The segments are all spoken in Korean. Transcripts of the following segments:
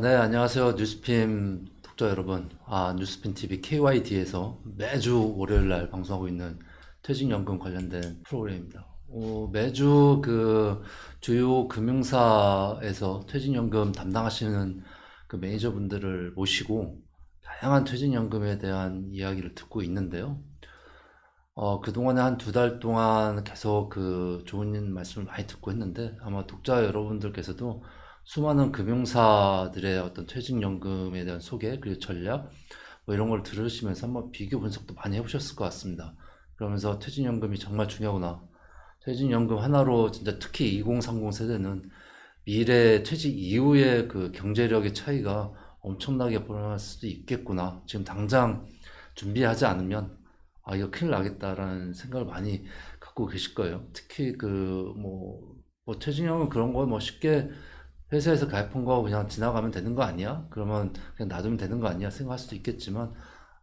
네, 안녕하세요. 뉴스핌 독자 여러분. 뉴스핌 TV KYD에서 매주 월요일 날 방송하고 있는 퇴직연금 관련된 프로그램입니다. 매주 그 주요 금융사에서 퇴직연금 담당하시는 그 매니저분들을 모시고 다양한 퇴직연금에 대한 이야기를 듣고 있는데요. 그동안에 한 두 달 동안 계속 그 좋은 말씀을 많이 듣고 했는데 아마 독자 여러분들께서도 수많은 금융사들의 어떤 퇴직연금에 대한 소개 그리고 전략 뭐 이런 걸 들으시면서 한번 비교 분석도 많이 해보셨을 것 같습니다. 그러면서 퇴직연금이 정말 중요하구나. 퇴직연금 하나로 진짜 특히 2030 세대는 미래 퇴직 이후의 그 경제력의 차이가 엄청나게 벌어날 수도 있겠구나. 지금 당장 준비하지 않으면 이거 큰일 나겠다라는 생각을 많이 갖고 계실 거예요. 특히 뭐 퇴직연금 그런 거 뭐 쉽게 회사에서 가입한 거 그냥 지나가면 되는 거 아니야? 그러면 그냥 놔두면 되는 거 아니야? 생각할 수도 있겠지만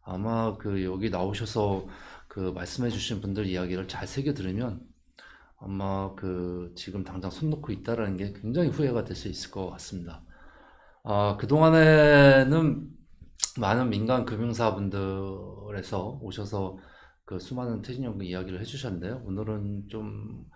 아마 그 여기 나오셔서 그 말씀해 주신 분들 이야기를 잘 새겨 들으면 아마 그 지금 당장 손 놓고 있다라는 게 굉장히 후회가 될 수 있을 것 같습니다. 그동안에는 많은 민간 금융사분들에서 오셔서 그 수많은 퇴직연금 이야기를 해주셨는데요. 오늘은 좀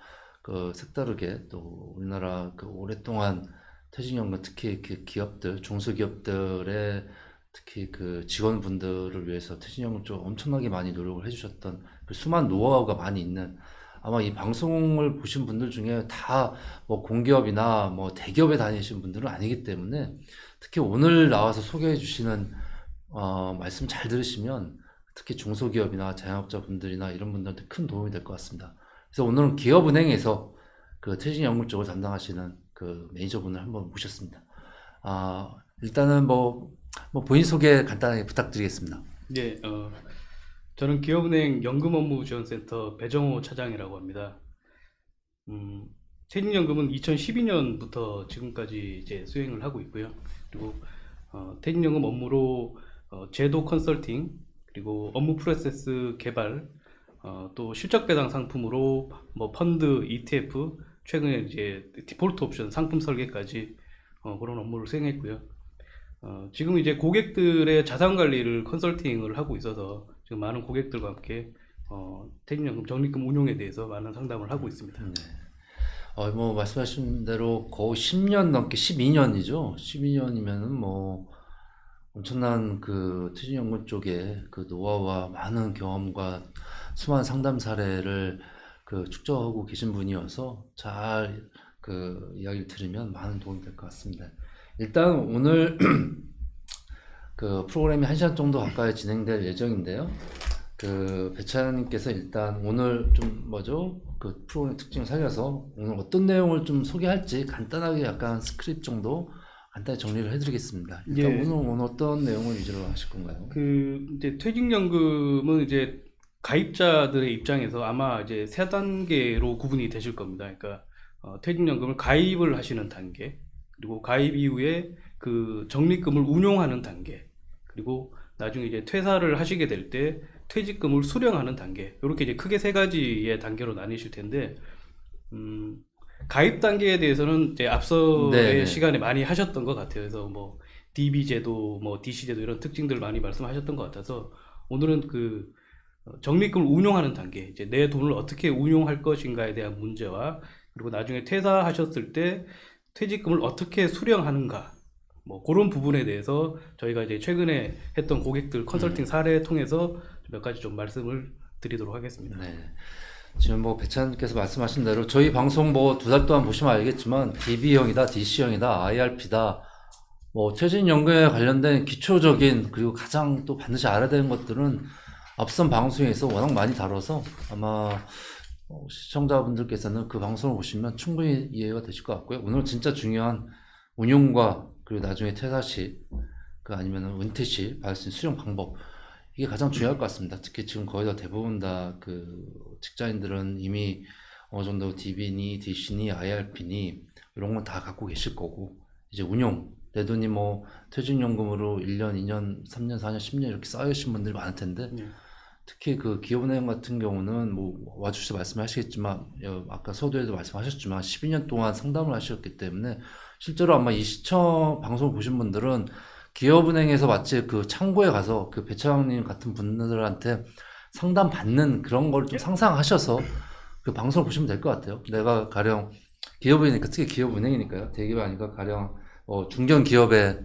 그 색다르게 또 우리나라 그 오랫동안 퇴직연금 특히 그 기업들, 중소기업들의 특히 그 직원분들을 위해서 퇴직연금 좀 엄청나게 많이 노력을 해주셨던 그 수많은 노하우가 많이 있는 아마 이 방송을 보신 분들 중에 다 뭐 공기업이나 뭐 대기업에 다니신 분들은 아니기 때문에 특히 오늘 나와서 소개해 주시는 말씀 잘 들으시면 특히 중소기업이나 자영업자분들이나 이런 분들한테 큰 도움이 될 것 같습니다. 그래서 오늘은 기업은행에서 그 퇴직연금 쪽을 담당하시는 그 매니저분을 한번 모셨습니다. 일단은 뭐 본인 소개 간단하게 부탁드리겠습니다. 네, 저는 기업은행 연금업무지원센터 배정호 차장이라고 합니다. 음, 퇴직연금은 2012년부터 지금까지 이제 수행을 하고 있고요. 그리고 퇴직연금 업무로 제도 컨설팅, 그리고 업무 프로세스 개발, 또 실적 배당 상품으로 뭐 펀드, ETF, 최근에 이제 디폴트 옵션 상품 설계까지 그런 업무를 수행했고요. 지금 이제 고객들의 자산 관리를 컨설팅을 하고 있어서 지금 많은 고객들과 함께 퇴직연금 적립금 운용에 대해서 많은 상담을 하고 있습니다. 네. 뭐 말씀하신 대로 거의 10년 넘게 12년이죠. 12년이면은 뭐 엄청난 그 퇴직연금 쪽에 그 노하우와 많은 경험과 수많은 상담 사례를 그 축적하고 계신 분이어서 잘 그 이야기를 들으면 많은 도움이 될 것 같습니다. 일단 오늘 그 프로그램이 1시간 정도 가까이 진행될 예정인데요. 그 배차장님께서 일단 오늘 좀 뭐죠? 그 프로그램 특징을 살려서 오늘 어떤 내용을 좀 소개할지 간단하게 약간 스크립트 정도 간단히 정리를 해드리겠습니다. 일단 예, 오늘 어떤 내용을 위주로 하실 건가요? 그 이제 퇴직연금은 이제 가입자들의 입장에서 아마 이제 세 단계로 구분이 되실 겁니다. 그러니까 퇴직연금을 가입을 하시는 단계, 그리고 가입 이후에 그 적립금을 운용하는 단계, 그리고 나중에 이제 퇴사를 하시게 될 때 퇴직금을 수령하는 단계, 이렇게 이제 크게 세 가지의 단계로 나뉘실 텐데, 음, 가입 단계에 대해서는 이제 앞서의 네네. 시간에 많이 하셨던 것 같아요. 그래서 뭐 DB 제도, 뭐 DC 제도 이런 특징들 많이 말씀하셨던 것 같아서 오늘은 그 적립금을 운용하는 단계, 이제 내 돈을 어떻게 운용할 것인가에 대한 문제와, 그리고 나중에 퇴사하셨을 때 퇴직금을 어떻게 수령하는가, 뭐 그런 부분에 대해서 저희가 이제 최근에 했던 고객들 컨설팅 사례 통해서 몇 가지 좀 말씀을 드리도록 하겠습니다. 네. 지금 뭐 배차장님께서 말씀하신 대로 저희 방송 뭐 두 달 동안 보시면 알겠지만 DB형이다, DC형이다, IRP다 뭐 퇴직연금에 관련된 기초적인 그리고 가장 또 반드시 알아야 되는 것들은 앞선 방송에서 워낙 많이 다뤄서 아마 시청자분들께서는 그 방송을 보시면 충분히 이해가 되실 것 같고요. 오늘 진짜 중요한 운용과 그리고 나중에 퇴사 시 그 아니면 은퇴 시 받을 수 있는 수령 방법 이게 가장 중요할 것 같습니다. 특히 지금 거의 다 대부분 다 그 직장인들은 이미 어느 정도 DB니, DC니, IRP니 이런 건 다 갖고 계실 거고 이제 운용 내 돈이 뭐 퇴직연금으로 1년, 2년, 3년, 4년, 10년 이렇게 쌓여신 분들이 많을 텐데 네. 특히 그 기업은행 같은 경우는 뭐 와주셔서 말씀하시겠지만 아까 서두에도 말씀하셨지만 12년 동안 상담을 하셨기 때문에 실제로 아마 이 시청 방송을 보신 분들은 기업은행에서 마치 그 창고에 가서 그 배 차장님 같은 분들한테 상담 받는 그런 걸 좀 상상하셔서 그 방송을 보시면 될 것 같아요. 내가 가령 기업이니까, 특히 기업은행이니까요. 대기업 아니까 가령 중견 기업의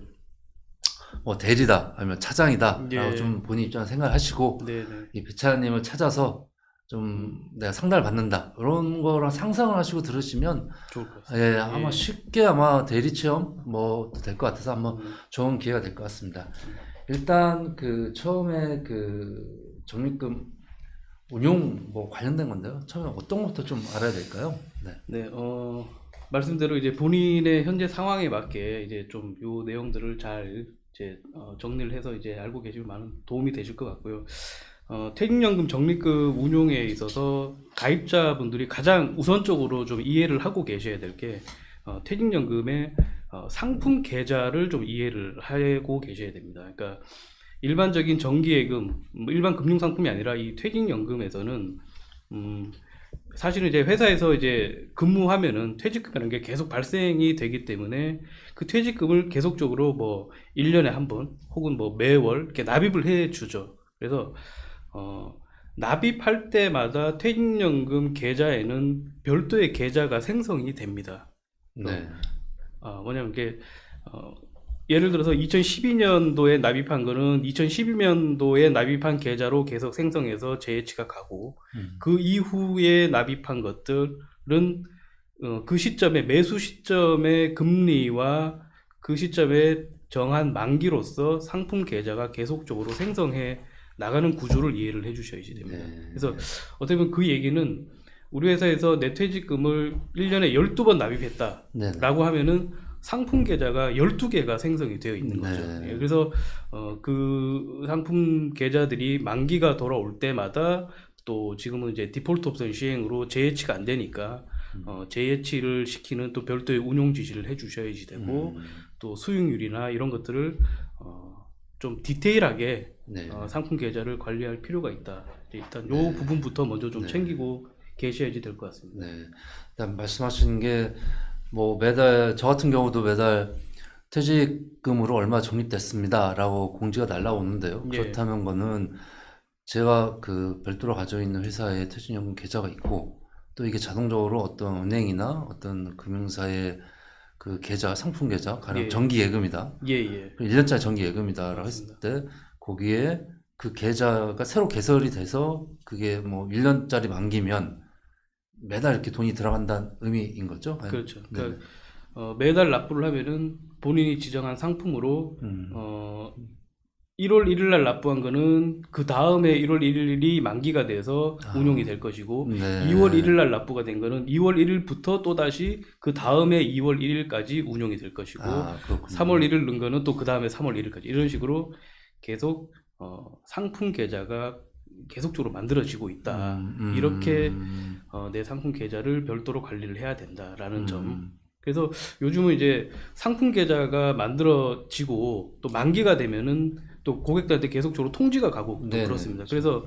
대리다 아니면 차장이다 라고 예. 좀 본인 입장에서 생각하시고 네네. 이 배차장님을 찾아서 좀 내가 상담을 받는다 이런 거랑 상상을 하시고 들으시면 좋을 것 같습니다. 예, 아마 예. 쉽게 아마 대리 체험 뭐 될 것 같아서 한번 좋은 기회가 될 것 같습니다. 일단 그 처음에 그 적립금 운용 뭐 관련된 건데요. 처음에 어떤 것부터 좀 알아야 될까요? 네. 네, 말씀대로 이제 본인의 현재 상황에 맞게 이제 좀 요 내용들을 잘 이제 정리를 해서 이제 알고 계시면 많은 도움이 되실 것 같고요. 퇴직연금 적립금 운용에 있어서 가입자분들이 가장 우선적으로 좀 이해를 하고 계셔야 될 게 퇴직연금의 상품 계좌를 좀 이해를 하고 계셔야 됩니다. 그러니까 일반적인 정기예금, 뭐 일반 금융상품이 아니라 이 퇴직연금에서는 사실은 이제 회사에서 이제 근무하면은 퇴직금이라는 게 계속 발생이 되기 때문에 그 퇴직금을 계속적으로 뭐 1년에 한 번 혹은 뭐 매월 이렇게 납입을 해 주죠. 그래서 납입할 때마다 퇴직연금 계좌에는 별도의 계좌가 생성이 됩니다. 네. 뭐냐면 이게 예를 들어서 2012년도에 납입한 거는 2012년도에 납입한 계좌로 계속 생성해서 재해치가 가고 그 이후에 납입한 것들은 그 시점에 매수 시점의 금리와 그 시점에 정한 만기로서 상품 계좌가 계속적으로 생성해 나가는 구조를 이해를 해 주셔야지 됩니다. 네. 그래서 어떻게 보면 그 얘기는 우리 회사에서 내 퇴직금을 1년에 12번 납입했다 네. 라고 하면은 상품 계좌가 12개가 생성이 되어 있는 거죠. 네. 예, 그래서 그 상품 계좌들이 만기가 돌아올 때마다 또 지금은 이제 디폴트 옵션 시행으로 재해치가 안 되니까 재해치를 시키는 또 별도의 운용 지시를 해 주셔야지 되고 또 수익률이나 이런 것들을 좀 디테일하게 네. 상품 계좌를 관리할 필요가 있다. 일단 요 부분부터 먼저 좀 네. 챙기고 계셔야지 될 것 같습니다. 네. 일단 말씀하신 게 뭐 매달 저 같은 경우도 매달 퇴직금으로 얼마 적립됐습니다라고 공지가 날라오는데요. 예. 그렇다면 거는 제가 그 별도로 가지고 있는 회사에 퇴직연금 계좌가 있고 또 이게 자동적으로 어떤 은행이나 어떤 금융사의 그 계좌, 상품 계좌, 가령 예. 정기 예금이다. 예. 1년짜리 정기 예금이다라고 했을 때 거기에 그 계좌가 새로 개설이 돼서 그게 뭐 1년짜리 만기면 매달 이렇게 돈이 들어간다는 의미인 거죠? 아니, 그렇죠. 네. 그러니까 매달 납부를 하면은 본인이 지정한 상품으로 1월 1일 날 납부한 거는 그 다음에 1월 1일이 만기가 돼서 운용이 될 것이고 네. 2월 1일 날 납부가 된 거는 2월 1일부터 또 다시 그 다음에 2월 1일까지 운용이 될 것이고 그렇군요. 3월 1일 넣은 거는 또 그 다음에 3월 1일까지 이런 식으로 계속 상품 계좌가 계속적으로 만들어지고 있다. 이렇게 내 상품 계좌를 별도로 관리를 해야 된다라는 점. 그래서 요즘은 이제 상품 계좌가 만들어지고 또 만기가 되면은 또 고객들한테 계속적으로 통지가 가고 또 네네, 그렇습니다. 그렇죠.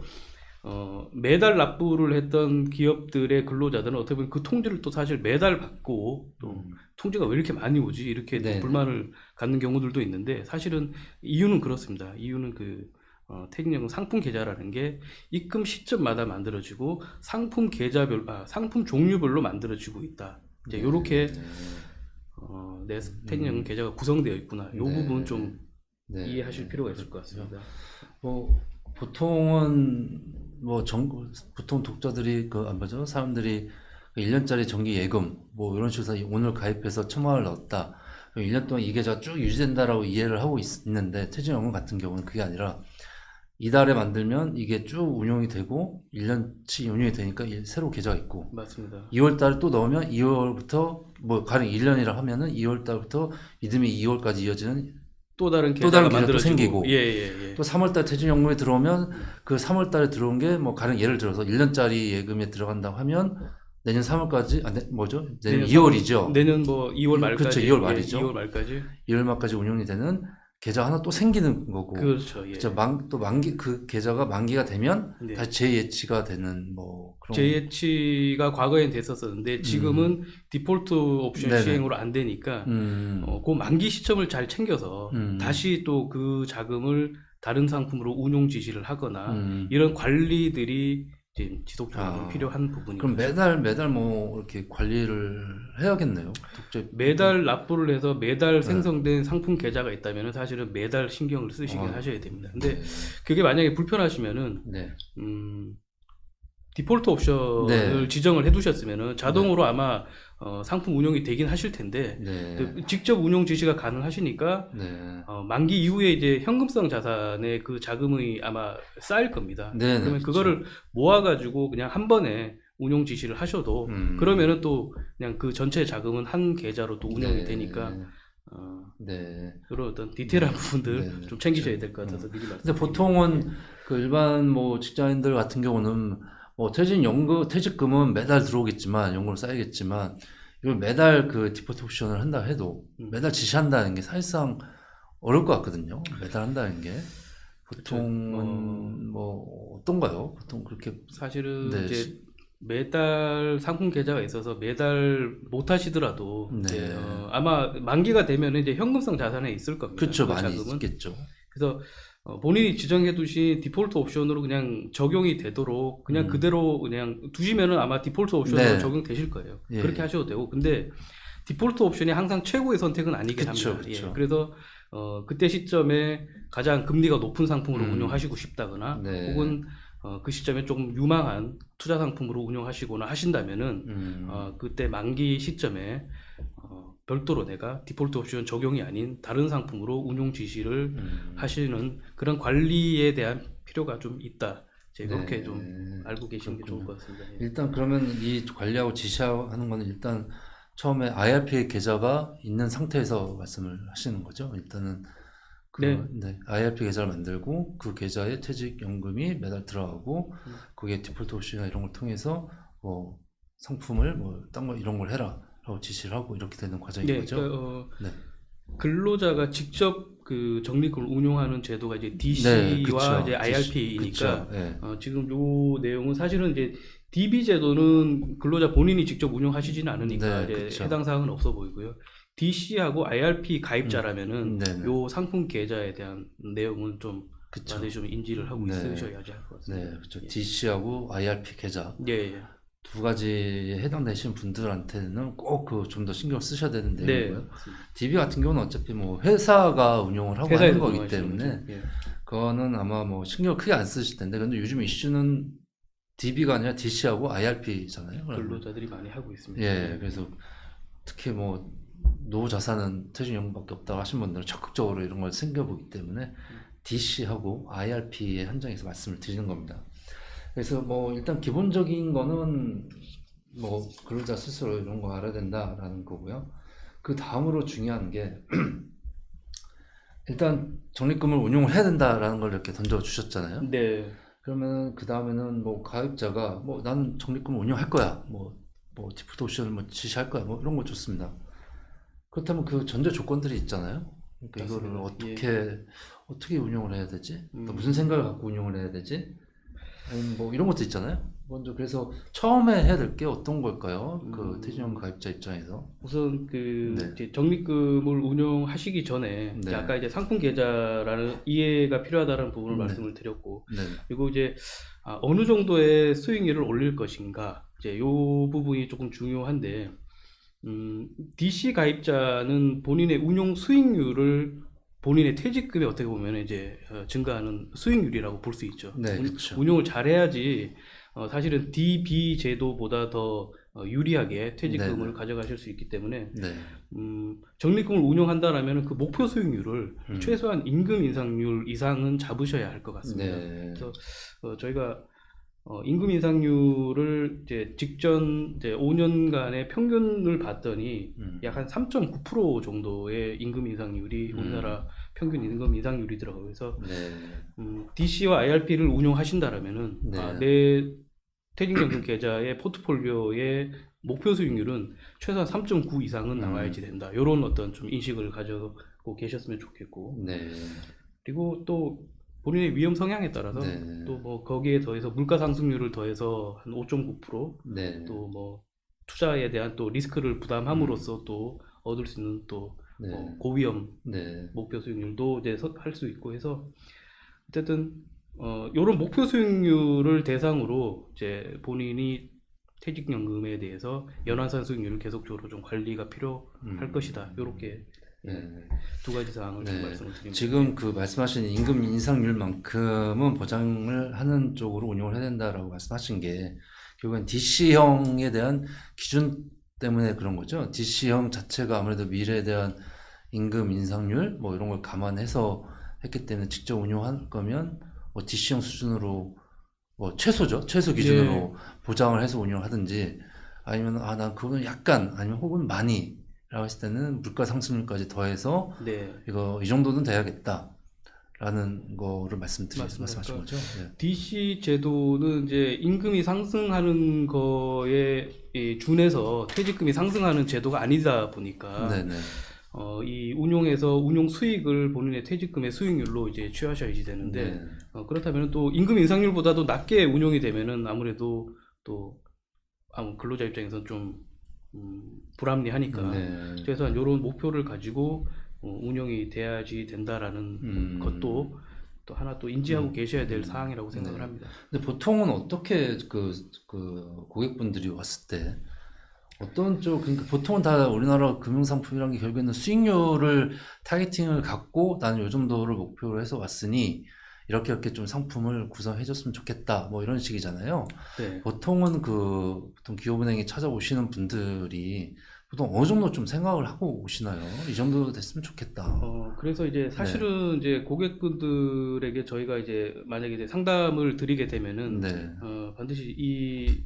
그래서 매달 납부를 했던 기업들의 근로자들은 어떻게 보면 그 통지를 또 사실 매달 받고 또 통지가 왜 이렇게 많이 오지? 이렇게 또 네네. 불만을 갖는 경우들도 있는데 사실은 이유는 그렇습니다. 이유는 그 퇴직연금 상품 계좌라는 게 입금 시점마다 만들어지고 상품 계좌별, 상품 종류별로 만들어지고 있다. 이제 이렇게 내 퇴직연금 계좌가 구성되어 있구나. 이 부분 좀 네. 이해하실 필요가 있을 것 같습니다. 뭐 보통은 뭐 보통 독자들이 뭐죠? 사람들이 1년짜리 정기 예금 뭐 이런 식으로 해서 오늘 가입해서 1,000만 원을 넣었다. 1년 동안 이 계좌가 쭉 유지된다라고 이해를 하고 있는데 퇴직연금 같은 경우는 그게 아니라 이달에 만들면 이게 쭉 운용이 되고 1년치 운용이 되니까 새로 계좌가 있고 맞습니다. 2월 달에 또 넣으면 2월부터 뭐 가령 1년이라 하면은 2월 달부터 믿음이 2월까지 이어지는 또 다른 계좌가 계좌가 또 만들어지고 생기고 예. 또 3월 달 퇴직연금에 들어오면 그 3월 달에 들어온 게 뭐 가령 예를 들어서 1년짜리 예금에 들어간다고 하면 내년 3월까지 뭐죠? 내년 2월이죠. 내년 뭐 2월 말까지 그렇죠. 2월 말이죠. 2월 말까지 2월 말까지 운용이 되는 계좌 하나 또 생기는 거고, 그렇죠. 예. 그죠? 또 만기, 그 계좌가 만기가 되면 네. 다시 재예치가 되는 뭐 그런. 재예치가 과거엔 됐었었는데 지금은 디폴트 옵션 네네. 시행으로 안 되니까 음, 그 만기 시점을 잘 챙겨서 다시 또 그 자금을 다른 상품으로 운용 지시를 하거나 이런 관리들이 이제 지속적으로 좀 필요한 부분이 그럼 매달 뭐 이렇게 관리를 해야겠네요. 매달 납부를 해서 매달 생성된 상품 계좌가 있다면 사실은 매달 신경을 쓰시긴 하셔야 됩니다. 근데 그게 만약에 불편하시면은 네. 디폴트 옵션을 네. 지정을 해두셨으면은 자동으로 아마 상품 운용이 되긴 하실 텐데 네. 직접 운용 지시가 가능하시니까 네. 만기 이후에 이제 현금성 자산에 그 자금이 아마 쌓일 겁니다. 네, 그러면 그렇죠. 그거를 모아가지고 그냥 한 번에 운용 지시를 하셔도 그러면은 또 그냥 그 전체 자금은 한 계좌로 또 운영이 네. 되니까 네. 그런 어떤 디테일한 부분들 네. 좀 챙기셔야 될 것 같아서 미리 근데 말씀드립니다. 보통은 그 일반 뭐 직장인들 같은 경우는 뭐 퇴직금은 매달 들어오겠지만 연금으로 쌓이겠지만 이걸 매달 그 디포트 옵션을 한다 해도 매달 지시한다는 게 사실상 어려울 것 같거든요. 매달 한다는 게 보통은 뭐 어떤가요? 보통 그렇게 사실은 네. 이제 매달 상품 계좌가 있어서 매달 못 하시더라도 네. 이제 아마 만기가 되면 이제 현금성 자산에 있을 겁니다. 그렇죠. 그 많이 자금은. 있겠죠. 그래서 본인이 지정해 두신 디폴트 옵션으로 그냥 적용이 되도록 그냥 그대로 그냥 두시면은 아마 디폴트 옵션으로 네. 적용되실 거예요. 예. 그렇게 하셔도 되고. 근데 디폴트 옵션이 항상 최고의 선택은 아니긴 그쵸, 합니다. 그쵸. 예. 그래서 그때 시점에 가장 금리가 높은 상품으로 운용하시고 싶다거나 네. 혹은 그 시점에 조금 유망한 투자 상품으로 운용하시거나 하신다면은 그때 만기 시점에 별도로 내가 디폴트 옵션 적용이 아닌 다른 상품으로 운용 지시를 하시는 그런 관리에 대한 필요가 좀 있다. 제가 그렇게 네. 좀 알고 계시는 게 좋을 것 같습니다. 예. 일단 그러면 이 관리하고 지시하는 거는 일단 처음에 IRP 계좌가 있는 상태에서 말씀을 하시는 거죠. 일단은 네. IRP 계좌를 만들고 그 계좌에 퇴직연금이 매달 들어가고 거기에 디폴트 옵션이나 이런 걸 통해서 뭐 상품을 뭐 딴 거 이런 걸 해라 라고 지시를 하고 이렇게 되는 과정인 네, 거죠. 그러니까 네. 근로자가 직접 그 적립금을 운용하는 제도가 이제 네, DC와 그쵸. 이제 IRP이니까 그쵸. 네. 지금 요 내용은 사실은 이제 DB 제도는 근로자 본인이 직접 운용하시지는 않으니까 네, 이제 그쵸. 해당 사항은 없어 보이고요. DC하고 IRP 가입자라면은 네네. 요 상품 계좌에 대한 내용은 좀 그쵸. 다들 좀 인지를 하고 네. 있으셔야지 할 것 같습니다. 네, 그렇죠. DC하고 IRP 계좌 예, 예. 두 가지에 해당되시는 분들한테는 꼭 그 좀 더 신경 쓰셔야 되는 네, 내용이고요. 맞습니다. DB 같은 경우는 어차피 뭐 회사가 운용을 하고 회사에서 하는 거기 운영하시는 때문에 거죠. 예. 그거는 아마 뭐 신경 크게 안 쓰실 텐데 근데 요즘 이슈는 DB가 아니라 DC하고 IRP잖아요. 근로자들이 많이 하고 있습니다. 예, 그래서 특히 뭐 노후 자산은 퇴직연금밖에 없다고 하신 분들은 적극적으로 이런 걸 챙겨보기 때문에 DC하고 IRP에 한정해서 말씀을 드리는 겁니다. 그래서 뭐 일단 기본적인 거는 뭐 근로자 스스로 이런 거 알아야 된다라는 거고요. 그 다음으로 중요한 게 일단 적립금을 운용을 해야 된다라는 걸 이렇게 던져 주셨잖아요. 네. 그러면 그 다음에는 뭐 가입자가 뭐 나는 적립금을 운용할 거야, 뭐 디폴트 옵션을 뭐 지시할 거야, 뭐 이런 거 좋습니다. 그렇다면 그 전제 조건들이 있잖아요. 그러니까 이거를 맞습니다. 어떻게 운용을 해야 되지? 또 무슨 생각을 갖고 운용을 해야 되지? 아니면 뭐 이런 것도 있잖아요. 먼저 그래서 처음에 해야 될 게 어떤 걸까요? 그 퇴직연금 가입자 입장에서. 우선 그 네. 이제 적립금을 운용하시기 전에 이제 네. 아까 이제 상품 계좌라는 이해가 필요하다는 부분을 네. 말씀을 드렸고 네. 그리고 이제 어느 정도의 수익률을 올릴 것인가 이제 요 부분이 조금 중요한데 DC 가입자는 본인의 운용 수익률을 본인의 퇴직금이 어떻게 보면 이제 증가하는 수익률이라고 볼 수 있죠. 네, 그렇죠. 운용을 잘해야지 사실은 DB 제도보다 더 유리하게 퇴직금을 네. 가져가실 수 있기 때문에 네. 적립금을 운용한다라면 그 목표 수익률을 최소한 임금 인상률 이상은 잡으셔야 할 것 같습니다. 네. 그래서 저희가 임금 인상률을 이제 직전 이제 5년간의 평균을 봤더니 약 한 3.9% 정도의 임금 인상률이 우리나라 평균 임금 인상률이더라고요. 그래서 네. DC와 IRP를 운용하신다라면은 네. 내 퇴직연금 계좌의 포트폴리오의 목표 수익률은 최소한 3.9 이상은 나와야지 된다. 이런 어떤 좀 인식을 계셨으면 좋겠고, 네. 그리고 또 본인의 위험 성향에 따라서 네. 또 뭐 거기에 더해서 물가 상승률을 더해서 한 5.9%, 네. 또 뭐 투자에 대한 또 리스크를 부담함으로써 또 얻을 수 있는 또 네. 고위험 네. 목표 수익률도 이제 할 수 있고 해서 어쨌든 이런 목표 수익률을 대상으로 이제 본인이 퇴직연금에 대해서 연환산 수익률을 계속적으로 좀 관리가 필요할 것이다. 이렇게 네. 두 가지 사항을 좀 네. 말씀을 드립니다. 지금 그 말씀하신 임금 인상률만큼은 보장을 하는 쪽으로 운용을 해야 된다라고 말씀하신 게 결국엔 DC형에 대한 기준 때문에 그런 거죠. DC형 자체가 아무래도 미래에 대한 임금 인상률 뭐 이런 걸 감안해서 했기 때문에 직접 운용할 거면 뭐 DC형 수준으로 뭐 최소죠. 최소 기준으로 보장을 해서 운영을 하든지 아니면 난 그거는 약간 아니면 혹은 많이 라고 했을 때는 물가 상승률까지 더해서 네. 이거 이 정도는 돼야겠다 라는 거를 맞습니다. 말씀하신 거죠. 네. DC 제도는 이제 임금이 상승하는 거에 준해서 퇴직금이 상승하는 제도가 아니다 보니까 네네. 이 운용에서 운용 수익을 본인의 퇴직금의 수익률로 이제 취하셔야지 되는데 네. 그렇다면 또 임금 인상률보다도 낮게 운용이 되면은 아무래도 또 근로자 입장에서는 좀 불합리하니까 네. 최소한 이런 목표를 가지고 운영이 돼야지 된다라는 것도 또 하나 또 인지하고 계셔야 될 사항이라고 생각을 네. 합니다. 근데 보통은 어떻게 그 고객분들이 왔을 때 어떤 쪽, 그러니까 보통은 다 우리나라 금융상품이라는 게 결국에는 수익률을 타겟팅을 갖고 나는 요 정도를 목표로 해서 왔으니 이렇게 좀 상품을 구성해 줬으면 좋겠다 뭐 이런 식이잖아요. 네. 보통은 보통 기업은행에 찾아오시는 분들이 보통 어느 정도 좀 생각을 하고 오시나요? 이 정도 됐으면 좋겠다. 그래서 이제 사실은 이제 고객분들에게 저희가 이제 만약에 이제 상담을 드리게 되면은 네. 반드시 이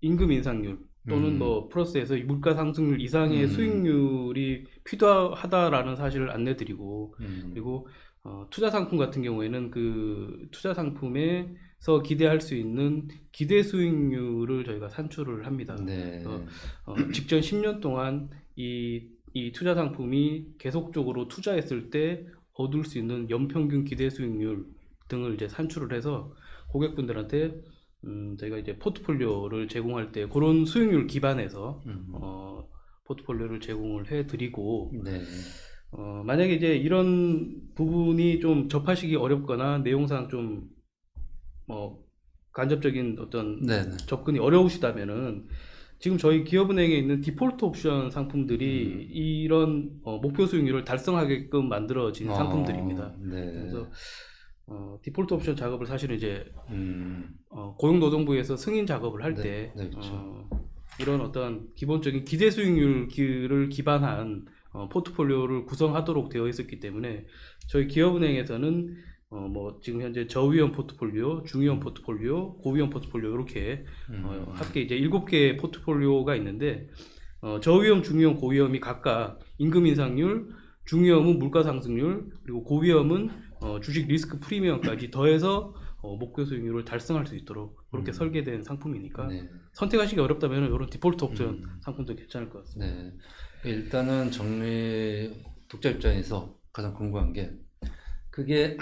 임금 인상률 또는 뭐 플러스해서 이 물가 상승률 이상의 수익률이 필요하다라는 사실을 안내드리고 그리고 투자 상품 같은 경우에는 그 투자 상품에서 기대할 수 있는 기대 수익률을 저희가 산출을 합니다. 네. 직전 10년 동안 이 투자 상품이 계속적으로 투자했을 때 얻을 수 있는 연평균 기대 수익률 등을 이제 산출을 해서 고객분들한테 저희가 이제 포트폴리오를 제공할 때 그런 수익률 기반에서 포트폴리오를 제공을 해드리고 네. 만약에 이제 이런 부분이 좀 접하시기 어렵거나 내용상 좀 간접적인 어떤 네네. 접근이 어려우시다면은 지금 저희 기업은행에 있는 디폴트 옵션 상품들이 이런 목표 수익률을 달성하게끔 만들어진 상품들입니다. 네. 그래서 디폴트 옵션 작업을 사실은 이제 고용노동부에서 승인 작업을 할 때 네, 그렇죠. 이런 어떤 기본적인 기대 수익률을 기반한 포트폴리오를 구성하도록 되어 있었기 때문에 저희 기업은행에서는 뭐 지금 현재 저위험 포트폴리오, 중위험 포트폴리오, 고위험 포트폴리오 이렇게 합계 이제 7개의 포트폴리오가 있는데 저위험, 중위험, 고위험이 각각 임금 인상률, 중위험은 물가 상승률, 그리고 고위험은 주식 리스크 프리미엄까지 더해서 목표 수익률을 달성할 수 있도록 그렇게 설계된 상품이니까 네. 선택하시기 어렵다면 이런 디폴트 옵션 상품도 괜찮을 것 같습니다. 네. 일단은 독자 입장에서 가장 궁금한 게 그게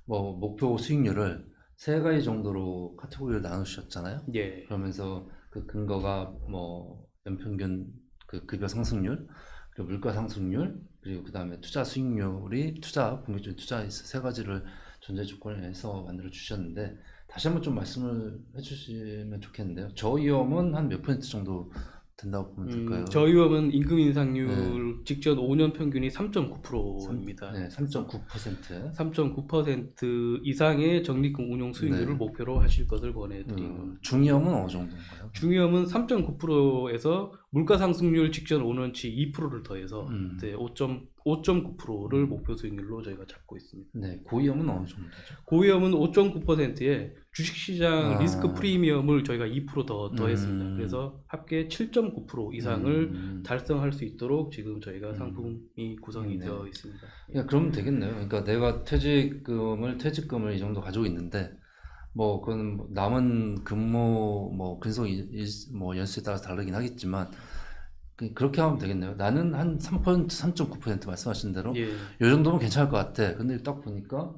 뭐 목표 수익률을 3가지 정도로 카테고리를 나누셨잖아요. 예. 그러면서 그 근거가 뭐 연평균 그 급여 상승률, 그리고 물가 상승률, 그리고 그 다음에 투자 수익률이 공격적인 투자 3가지를 전제 조건을 해서 만들어 주셨는데 다시 한번 좀 말씀을 해주시면 좋겠는데요. 저위험은 한 몇 퍼센트 정도 된다고 보면 될까요? 저위험은 임금 인상률 직전 5년 평균이 3.9%입니다. 네, 3.9%. 3.9% 이상의 적립금 운용 수익률을 네. 목표로 하실 것을 권해드립니다. 중위험은 어느 정도인가요? 중위험은 3.9%에서 물가 상승률 직전 5년치 2%를 더해서 5.9%를 목표 수익률로 저희가 잡고 있습니다. 네, 고위험은 어느 정도죠? 고위험은 5.9%에 주식시장 리스크 프리미엄을 저희가 2% 더했습니다. 그래서 합계 7.9% 이상을 달성할 수 있도록 지금 저희가 상품이 구성이 되어 있습니다. 야, 그러면 되겠네요. 그러니까 내가 퇴직금을 이 정도 가지고 있는데 뭐 그건 남은 근무 뭐 근속 뭐 연수에 따라서 다르긴 하겠지만 그렇게 하면 되겠네요. 나는 한 3%, 3.9% 말씀하신 대로 예, 요 정도면 괜찮을 것 같아. 근데 딱 보니까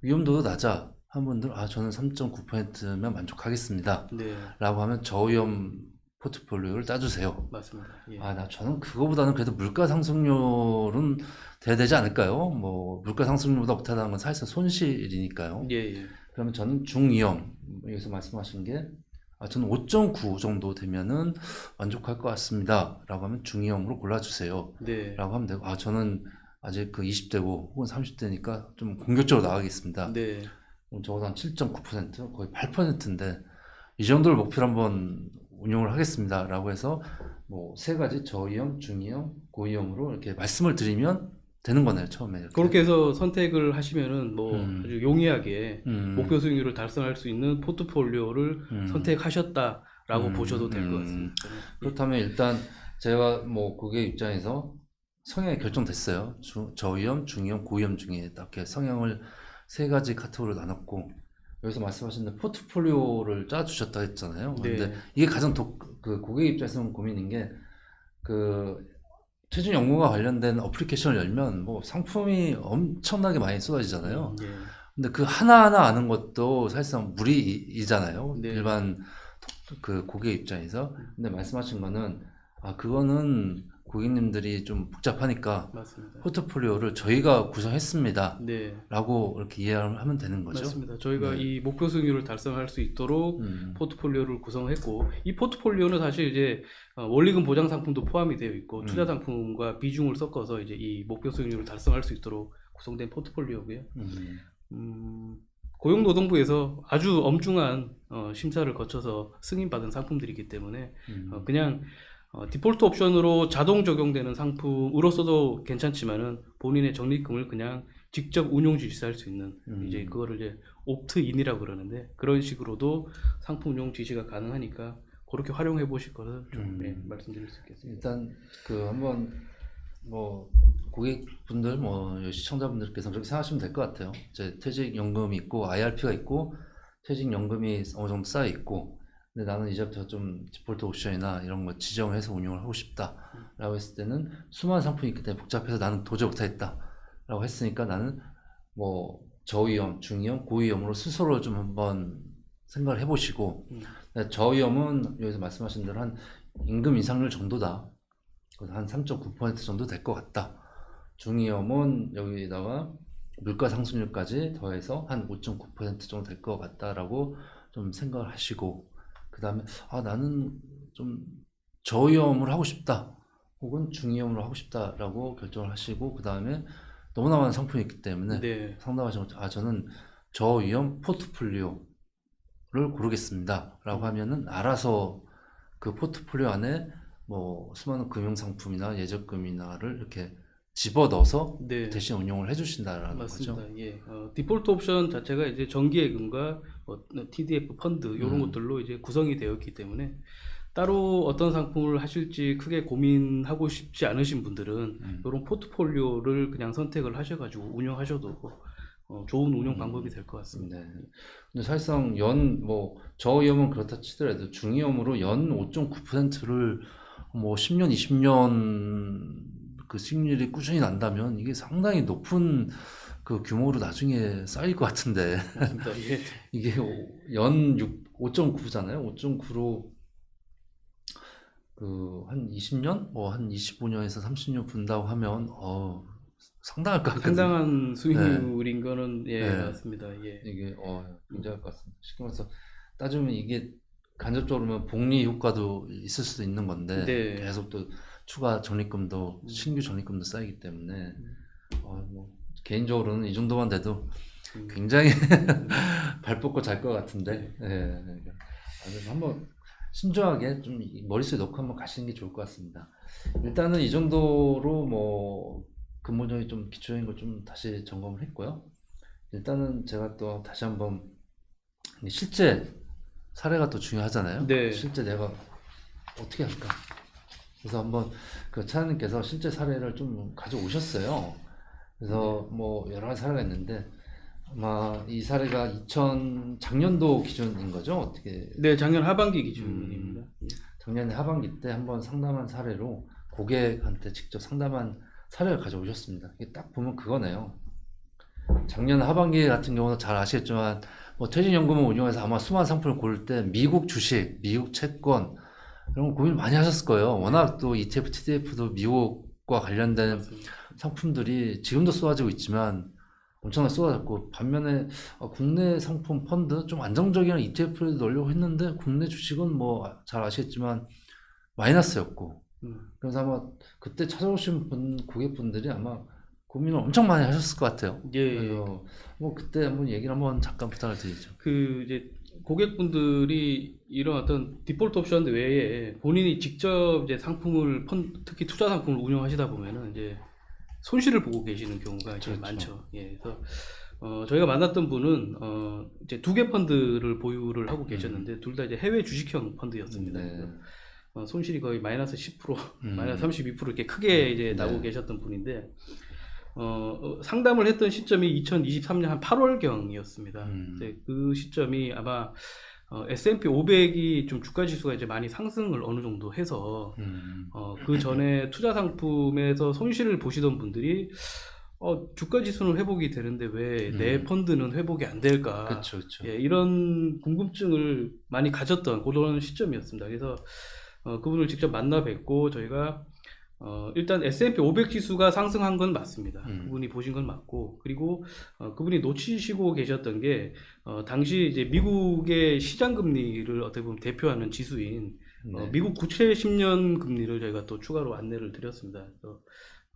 위험도도 낮아. 한 분들 저는 3.9%면 만족하겠습니다. 네, 라고 하면 저위험 포트폴리오를 짜주세요. 맞습니다. 예, 저는 그거보다는 그래도 물가 상승률은 돼야 되지 않을까요? 뭐 물가 상승률보다 못하다는 건 사실상 손실이니까요. 예, 예. 그러면 저는 중위험, 여기서 말씀하신 게 저는 5.9 정도 되면은 만족할 것 같습니다. 라고 하면 중위험으로 골라주세요. 네, 라고 하면 되고, 저는 아직 그 20대고 혹은 30대니까 좀 공격적으로 나가겠습니다. 네, 그럼 적어도 한 7.9%, 거의 8%인데, 이 정도를 목표로 한번 운용을 하겠습니다. 라고 해서 뭐 세 가지 저위험, 중위험, 고위험으로 이렇게 말씀을 드리면 되는 거네요. 처음에 이렇게. 그렇게 해서 선택을 하시면은 뭐 아주 용이하게 음, 목표 수익률을 달성할 수 있는 포트폴리오를 선택하셨다라고 보셔도 될 것 같습니다. 그렇다면 일단 제가 뭐 고객 입장에서 성향이 결정됐어요. 저위험, 중위험, 고위험 중에 이렇게 성향을 세 가지 카테고리로 나눴고, 여기서 말씀하신 대로 포트폴리오를 짜주셨다 했잖아요. 근데 네, 이게 가장 그 고객 입장에서는 고민인 게, 그 최종 연구와 관련된 어플리케이션을 열면 뭐 상품이 엄청나게 많이 쏟아지잖아요. 예, 근데 그 하나하나 아는 것도 사실상 무리이잖아요. 네. 일반 그 고객 입장에서. 근데 말씀하신 거는 그거는 고객님들이 좀 복잡하니까 맞습니다. 포트폴리오를 저희가 구성했습니다. 네, 라고 이렇게 이해를 하면 되는 거죠. 맞습니다. 저희가 네. 이 목표 수익률을 달성할 수 있도록 음, 포트폴리오를 구성했고, 이 포트폴리오는 사실 이제 원리금 보장 상품도 포함이 되어 있고 투자 상품과 비중을 섞어서 이제 이 목표 수익률을 달성할 수 있도록 구성된 포트폴리오고요. 고용노동부에서 아주 엄중한 심사를 거쳐서 승인받은 상품들이기 때문에 그냥 디폴트 옵션으로 자동 적용되는 상품으로서도 괜찮지만은 본인의 적립금을 그냥 직접 운용 지시할 수 있는 이제 그거를 이제 옵트인이라고 그러는데, 그런 식으로도 상품 운용 지시가 가능하니까 그렇게 활용해 보실 것을 좀 말씀드릴 수 있겠습니다. 일단 그 한번 뭐 고객분들 시청자분들께서 그렇게 생각하시면 될 것 같아요. 이제 퇴직연금이 있고 IRP가 있고 퇴직연금이 어느 정도 쌓여 있고, 근데 나는 이제부터 좀 디폴트 옵션이나 이런 거 지정해서 운용을 하고 싶다라고 했을 때는 수많은 상품이 있기 때문에 복잡해서 나는 도저히 못하겠다라고 했으니까, 나는 뭐 저위험, 중위험, 고위험으로 스스로 좀 한번 생각을 해보시고, 저위험은 여기서 말씀하신 대로 한 임금 인상률 정도다. 한 3.9% 정도 될 것 같다. 중위험은 여기다가 물가 상승률까지 더해서 한 5.9% 정도 될 것 같다라고 좀 생각을 하시고, 그 다음에 나는 좀 저위험을 하고 싶다 혹은 중위험으로 하고 싶다라고 결정을 하시고, 그 다음에 너무나 많은 상품이 있기 때문에 네, 상담하시면 저는 저위험 포트폴리오를 고르겠습니다 라고 하면은 알아서 그 포트폴리오 안에 뭐 수많은 금융상품이나 예적금이나를 이렇게 집어넣어서 네. 대신 운용을 해주신다라는 맞습니다. 거죠. 예, 디폴트 옵션 자체가 이제 정기예금과 TDF 펀드 이런 것들로 이제 구성이 되어 있기 때문에 따로 어떤 상품을 하실지 크게 고민하고 싶지 않으신 분들은 이런 포트폴리오를 그냥 선택을 하셔가지고 운영하셔도 좋은 운영 방법이 될 것 같습니다. 네. 근데 사실상 저위험은 그렇다 치더라도 중위험으로 연 5.9%를 뭐 10년, 20년 그 수익률이 꾸준히 난다면 이게 상당히 높은 그 규모로 나중에 쌓일 것 같은데, 맞습니다. 예. 이게 연 5.9잖아요. 5.9로 그 한 20년, 한 25년에서 30년 분다고 하면 상당할 것 같거든요. 상당한 수익률인 거는 네. 맞습니다. 예. 이게 굉장할 것 같습니다. 쉽게 말해서 따지면 이게 간접적으로 보면 복리 효과도 있을 수도 있는 건데, 네. 계속 또 추가 적립금도 신규 적립금도 쌓이기 때문에 뭐 개인적으로는 이 정도만 돼도 굉장히 발 뻗고 잘 것 같은데, 그래서 한번 신중하게 좀 머릿속에 넣고 한번 가시는 게 좋을 것 같습니다. 일단은 이 정도로 뭐 근본적인 좀 기초적인 걸 좀 다시 점검을 했고요. 일단은 제가 또 다시 한번 실제 사례가 또 중요하잖아요. 네. 실제 내가 어떻게 할까? 그래서 한번 그 차장님께서 실제 사례를 좀 가져오셨어요. 그래서 뭐 여러 가지 사례가 있는데, 아마 이 사례가 작년도 기준인 거죠? 어떻게? 네, 작년 하반기 기준입니다. 예. 작년에 하반기 때 한번 상담한 사례로 고객한테 직접 상담한 사례를 가져오셨습니다. 이게 딱 보면 그거네요. 작년 하반기 같은 경우는 잘 아시겠지만 뭐 퇴직연금을 운용해서 아마 수많은 상품을 고를 때 미국 주식, 미국 채권 이런 거 고민 많이 하셨을 거예요. 워낙 또 ETF, TDF도 미국과 관련된 맞습니다. 상품들이 지금도 쏟아지고 있지만 엄청나게 쏟아졌고 반면에 국내 상품 펀드 좀 안정적인 ETF를 넣으려고 했는데 국내 주식은 뭐 잘 아시겠지만 마이너스였고 그래서 아마 그때 찾아오신 고객분들이 아마 고민을 엄청 많이 하셨을 것 같아요. 예, 그래서 뭐 그때 한번 얘기를 한번 잠깐 부탁을 드리죠. 그 이제 고객분들이 이런 어떤 디폴트 옵션 외에 본인이 직접 이제 상품을 특히 투자 상품을 운영하시다 보면은 이제 손실을 보고 계시는 경우가 이제 그렇죠. 많죠. 예, 그래서 저희가 만났던 분은 이제 두 개 펀드를 보유를 하고 계셨는데 둘 다 이제 해외 주식형 펀드였습니다. 네. 그래서 손실이 거의 마이너스 10%, 음. 마이너스 32% 이렇게 크게 이제 나오고 네. 계셨던 분인데 상담을 했던 시점이 2023년 한 8월경이었습니다. 그 시점이 아마 S&P 500이 좀 주가 지수가 이제 많이 상승을 어느 정도 해서 그 전에 투자 상품에서 손실을 보시던 분들이 주가 지수는 회복이 되는데 왜 내 펀드는 회복이 안 될까? 그렇죠, 그렇죠. 예, 이런 궁금증을 많이 가졌던 그런 시점이었습니다. 그래서 그분을 직접 만나 뵙고 저희가 일단 S&P 500 지수가 상승한 건 맞습니다. 그분이 보신 건 맞고, 그리고 그분이 놓치시고 계셨던 게 당시 이제 미국의 시장 금리를 어떻게 보면 대표하는 지수인 네. 미국 국채 10년 금리를 저희가 또 추가로 안내를 드렸습니다. 그래서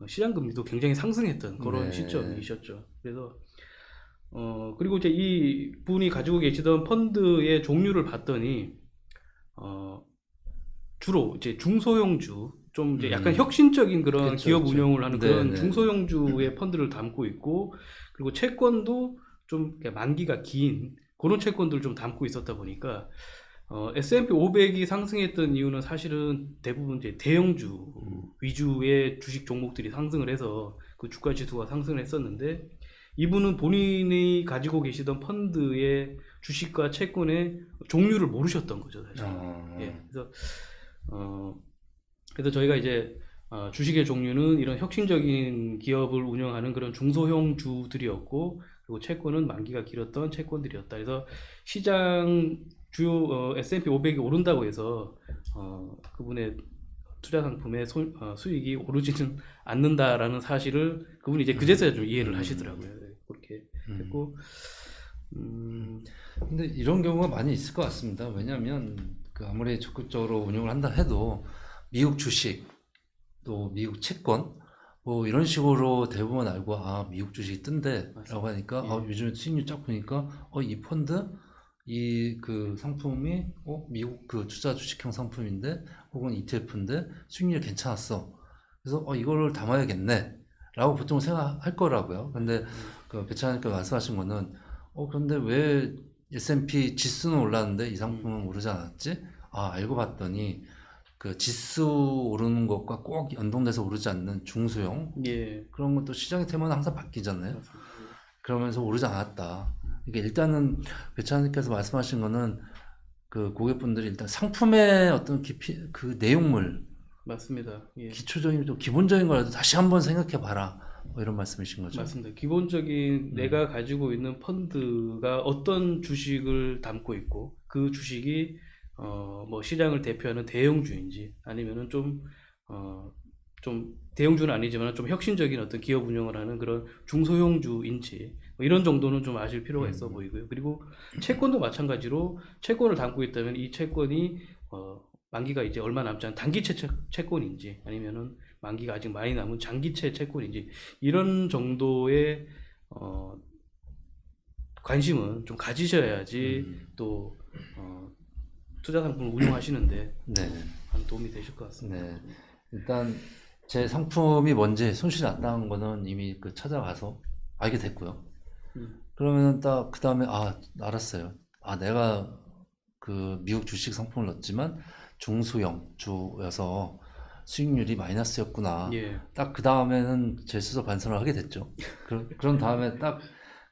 시장 금리도 굉장히 상승했던 그런 네. 시점이셨죠. 그래서 그리고 이제 이 분이 가지고 계시던 펀드의 종류를 봤더니 주로 이제 중소형주 좀 이제 약간 혁신적인 그런 그렇죠, 기업 그렇죠. 운영을 하는 네, 그런 네. 중소형주의 펀드를 담고 있고, 그리고 채권도 좀 만기가 긴 그런 채권들을 좀 담고 있었다 보니까 S&P 500이 상승했던 이유는 사실은 대부분 이제 대형주 위주의 주식 종목들이 상승을 해서 그 주가 지수가 상승을 했었는데, 이분은 본인이 가지고 계시던 펀드의 주식과 채권의 종류를 모르셨던 거죠, 사실. 예, 그래서 저희가 이제 주식의 종류는 이런 혁신적인 기업을 운영하는 그런 중소형 주들이었고, 그리고 채권은 만기가 길었던 채권들이었다. 그래서 시장 주요 S&P 500이 오른다고 해서 그분의 투자 상품의 수익이 오르지는 않는다라는 사실을 그분이 이제 그제서야 좀 이해를 하시더라고요. 그렇게 했고, 근데 이런 경우가 많이 있을 것 같습니다. 왜냐하면 그 아무리 적극적으로 운영을 한다 해도 미국 주식 또 미국 채권 뭐 이런 식으로 대부분 알고 미국 주식이 뜬대라고 하니까 요즘에 수익률 쫙 보니까 이 펀드 이 그 상품이 미국 그 투자 주식형 상품인데 혹은 ETF인데 수익률이 괜찮았어. 그래서 이거를 담아야겠네 라고 보통 생각할 거라고요. 근데 그 배차장님께서 말씀하신 거는 그런데 왜 S&P 지수는 올랐는데 이 상품은 오르지 않았지? 알고 봤더니 그 지수 오르는 것과 꼭 연동돼서 오르지 않는 중소형 예, 그런 것도 시장의 테마는 항상 바뀌잖아요. 맞습니다. 그러면서 오르지 않았다. 그러니까 일단은 배차장님께서 말씀하신 거는 그 고객분들이 일단 상품의 어떤 깊이 그 내용물 맞습니다. 예. 기초적인 좀 기본적인 거라도 다시 한번 생각해 봐라. 뭐 이런 말씀이신 거죠. 맞습니다. 기본적인 내가 가지고 있는 펀드가 어떤 주식을 담고 있고, 그 주식이 뭐 시장을 대표하는 대형주인지 아니면은 좀 대형주는 아니지만 좀 혁신적인 어떤 기업 운영을 하는 그런 중소형주인지 뭐 이런 정도는 좀 아실 필요가 있어 보이고요. 그리고 채권도 마찬가지로 채권을 담고 있다면 이 채권이 만기가 이제 얼마 남지 않은 단기채 채권인지 아니면은 만기가 아직 많이 남은 장기채 채권인지 이런 정도의 관심은 좀 가지셔야지 또 투자 상품을 운영하시는데 네. 한 도움이 되실 것 같습니다. 네. 일단 제 상품이 뭔지 손실이 났다는 거는 이미 그 찾아가서 알게 됐고요. 그러면 딱 그 다음에 알았어요. 내가 그 미국 주식 상품을 넣었지만 중소형 주여서 수익률이 마이너스였구나. 예. 딱 그 다음에는 제 스스로 반성을 하게 됐죠. 그런 다음에 딱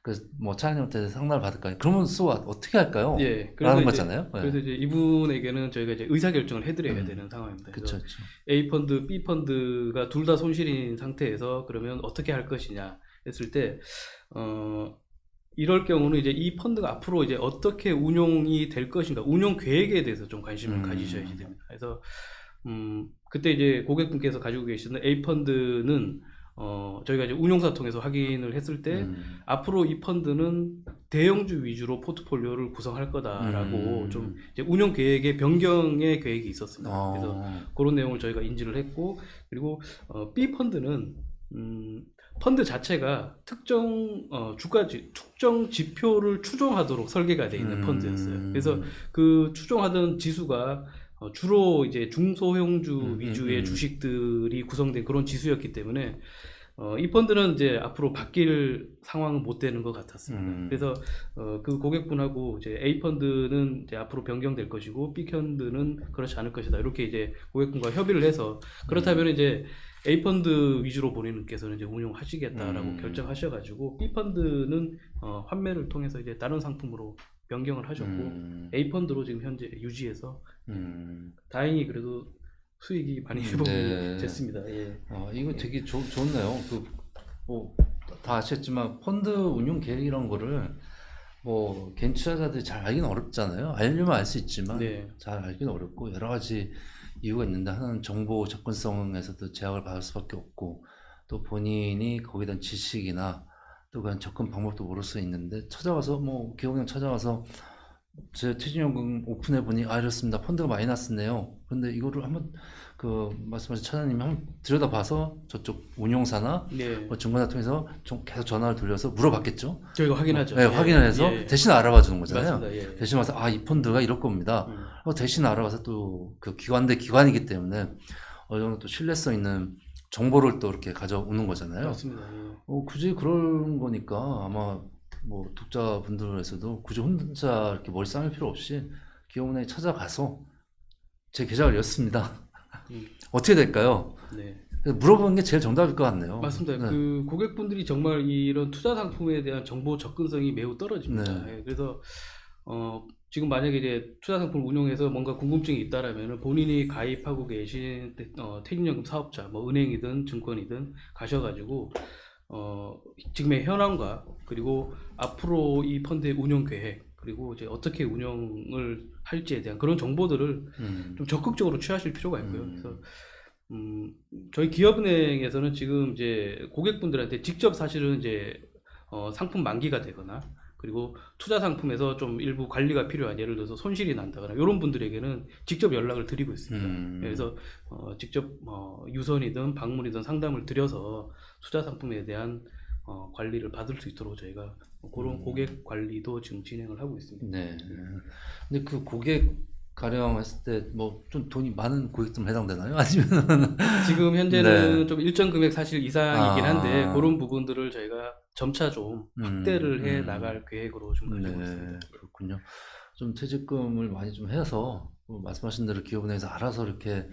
그 뭐 차장님한테 상담을 받을 거 아니에요. 그러면 또 어떻게 할까요? 예, 라는 이제, 거잖아요. 네. 그래서 이제 이분에게는 저희가 이제 의사결정을 해드려야 음. 되는 상황입니다. 그쵸, 그래서 그쵸. A 펀드, B 펀드가 둘 다 손실인 상태에서 그러면 어떻게 할 것이냐 했을 때, 이럴 경우는 이제 이 펀드가 앞으로 이제 어떻게 운용이 될 것인가, 운용 계획에 대해서 좀 관심을 가지셔야 됩니다. 그래서, 그때 이제 고객분께서 가지고 계시는 A 펀드는, 저희가 이제 운용사 통해서 확인을 했을 때, 앞으로 이 펀드는 대형주 위주로 포트폴리오를 구성할 거다라고 좀 이제 운용 계획의 변경의 계획이 있었습니다. 그래서 그런 내용을 저희가 인지를 했고, 그리고 B 펀드는 펀드 자체가 특정 특정 지표를 추종하도록 설계가 되어 있는 펀드였어요. 그래서 그 추종하던 지수가 주로 이제 중소형주 위주의 주식들이 구성된 그런 지수였기 때문에 이 펀드는 이제 앞으로 바뀔 상황은 못 되는 것 같았습니다. 그래서 그 고객분하고 이제 A 펀드는 이제 앞으로 변경될 것이고 B 펀드는 그렇지 않을 것이다. 이렇게 이제 고객분과 협의를 해서 그렇다면 이제 A 펀드 위주로 본인께서는 이제 운용하시겠다라고 결정하셔가지고 B 펀드는 환매를 통해서 이제 다른 상품으로 변경을 하셨고 A 펀드로 지금 현재 유지해서 다행히 그래도 수익이 많이 회복이 네. 됐습니다. 예. 이거 되게 좋네요. 뭐, 다 아시겠지만, 펀드 운용 계획 이런 거를, 뭐, 개인 투자자들이 잘 알기는 어렵잖아요. 알려면 알 수 있지만, 네. 잘 알기는 어렵고, 여러 가지 이유가 있는데, 하나는 정보 접근성에서도 제약을 받을 수밖에 없고, 또 본인이 거기에 대한 지식이나, 또 그런 접근 방법도 모를 수 있는데, 찾아가서, 뭐, 기업은행 찾아가서, 제 퇴직연금 오픈해보니, 이렇습니다. 펀드가 많이 났었네요. 근데 이거를 한번, 말씀하신 차장님이 한번 들여다봐서 저쪽 운용사나 네. 뭐 중간사 통해서 좀 계속 전화를 돌려서 물어봤겠죠. 저희가 확인하죠. 네, 예. 확인을 해서 예. 대신 알아봐 주는 거잖아요. 맞습니다. 예. 대신 와서, 이 펀드가 이럴 겁니다. 대신 알아봐서 또 그 기관 대 기관이기 때문에 어느 정도 또 신뢰성 있는 정보를 또 이렇게 가져오는 거잖아요. 맞습니다. 예. 굳이 그런 거니까 아마 뭐 독자분들에서도 굳이 혼자 이렇게 머리 싸맬 필요 없이 기업은행에 찾아가서 제 계좌를 였습니다. 어떻게 될까요? 네. 그래서 물어보는 게 제일 정답일 것 같네요. 맞습니다. 네. 그 고객분들이 정말 이런 투자 상품에 대한 정보 접근성이 매우 떨어집니다. 네. 예, 그래서 지금 만약에 이제 투자 상품을 운용해서 뭔가 궁금증이 있다라면 본인이 가입하고 계신 퇴직연금 사업자, 뭐 은행이든 증권이든 가셔가지고 지금의 현황과 그리고 앞으로 이 펀드의 운용 계획 그리고 이제 어떻게 운영을 할지에 대한 그런 정보들을 좀 적극적으로 취하실 필요가 있고요. 그래서 저희 기업은행에서는 지금 이제 고객분들한테 직접 사실은 이제 상품 만기가 되거나 그리고 투자 상품에서 좀 일부 관리가 필요한 예를 들어서 손실이 난다거나 이런 분들에게는 직접 연락을 드리고 있습니다. 그래서 직접 유선이든 방문이든 상담을 드려서 투자 상품에 대한 관리를 받을 수 있도록 저희가 그런 고객 관리도 지금 진행을 하고 있습니다. 네. 근데 그 고객 가령 했을 때 뭐 좀 돈이 많은 고객들은 해당되나요? 아니면 지금 현재는 네. 좀 일정 금액 사실 이상이긴 한데 아. 그런 부분들을 저희가 점차 좀 확대를 해 나갈 계획으로 좀 가지고 네, 있습니다. 그렇군요. 좀 퇴직금을 많이 좀 해서 말씀하신 대로 기업은행에서 알아서 이렇게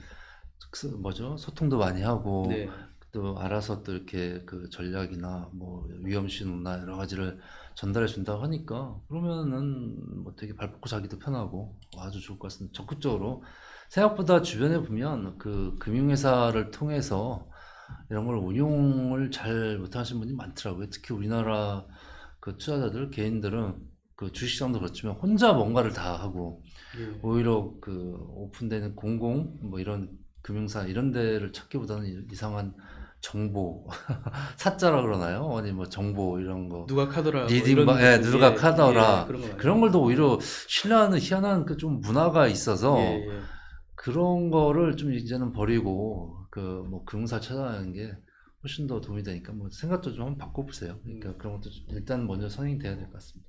소통도 많이 하고 네. 또 알아서 또 이렇게 그 전략이나 뭐 위험 신호나 여러 가지를 전달해 준다고 하니까 그러면은 뭐 되게 발 뻗고 자기도 편하고 아주 좋을 것 같습니다. 적극적으로 생각보다 주변에 보면 그 금융회사를 통해서 이런 걸 운용을 잘 못하시는 분이 많더라고요. 특히 우리나라 그 투자자들 개인들은 그 주식시장도 그렇지만 혼자 뭔가를 다 하고 예. 오히려 그 오픈되는 공공 뭐 이런 금융사 이런 데를 찾기보다는 이상한 정보 사자라 그러나요? 아니 뭐 정보 이런 거 누가 카더라 뭐 리딩 이런 누가 예, 카더라 예, 그런 거 많이 그런 걸 더 오히려 신뢰하는 희한한 그 좀 문화가 있어서 예, 예. 그런 거를 좀 이제는 버리고 그 뭐 금융사 찾아가는 게 훨씬 더 도움이 되니까 뭐 생각도 좀 한번 바꿔보세요. 그러니까 그런 것도 좀 일단 먼저 선행이 돼야 될 것 같습니다.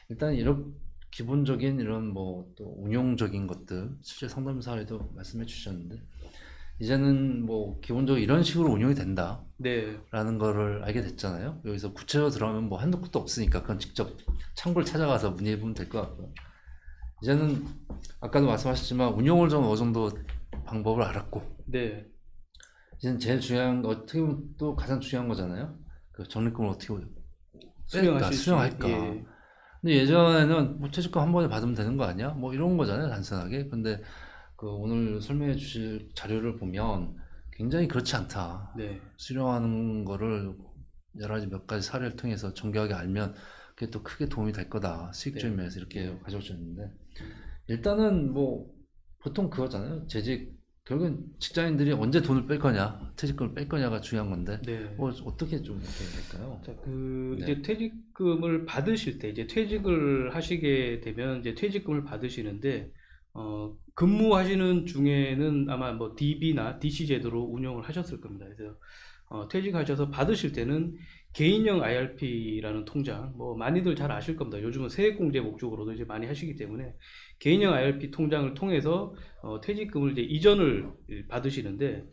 일단 이런 기본적인 이런 뭐 또 운용적인 것들 실제 상담 사례도 말씀해 주셨는데 이제는 뭐 기본적으로 이런 식으로 운용이 된다라는 네. 거를 알게 됐잖아요. 여기서 구체적으로 들어가면 뭐 한도 끝도 없으니까 그건 직접 창구를 찾아가서 문의해 보면 될 것 같고요. 이제는 아까도 말씀하셨지만 운용을 좀 어느 정도 방법을 알았고 네. 이제는 제일 중요한 거 어떻게 보면 또 가장 중요한 거잖아요. 그 적립금을 어떻게 수령하실지. 수령할까? 예. 근데 예전에는 뭐 퇴직금 한 번에 받으면 되는 거 아니야? 뭐 이런 거잖아요, 단순하게. 근데 그 오늘 설명해 주실 자료를 보면 굉장히 그렇지 않다. 네. 수령하는 거를 여러 가지 몇 가지 사례를 통해서 정교하게 알면 그게 또 크게 도움이 될 거다. 수익적인 네. 면에서 이렇게 가져오셨는데 일단은 뭐 보통 그거잖아요. 재직 결국은 직장인들이 언제 돈을 뺄 거냐, 퇴직금을 뺄 거냐가 중요한 건데 네. 뭐 어떻게 좀 이렇게 할까요? 자, 네. 이제 퇴직금을 받으실 때, 이제 퇴직을 하시게 되면 이제 퇴직금을 받으시는데, 근무하시는 중에는 아마 뭐 DB나 DC 제도로 운영을 하셨을 겁니다. 그래서, 퇴직하셔서 받으실 때는 개인형 IRP라는 통장, 뭐 많이들 잘 아실 겁니다. 요즘은 세액공제 목적으로도 이제 많이 하시기 때문에 개인형 IRP 통장을 통해서 퇴직금을 이제 이전을 받으시는데,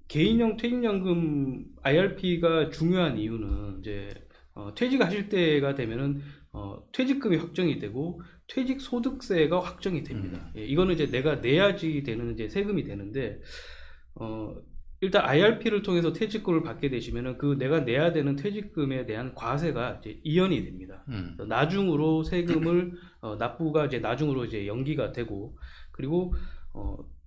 개인형 퇴직연금 IRP가 중요한 이유는 이제 퇴직하실 때가 되면은 퇴직금이 확정이 되고 퇴직소득세가 확정이 됩니다. 예, 이거는 이제 내가 내야지 되는 이제 세금이 되는데 일단 IRP를 통해서 퇴직금을 받게 되시면은 그 내가 내야 되는 퇴직금에 대한 과세가 이제 이연이 됩니다. 그래서 나중으로 세금을 납부가 이제 나중으로 이제 연기가 되고 그리고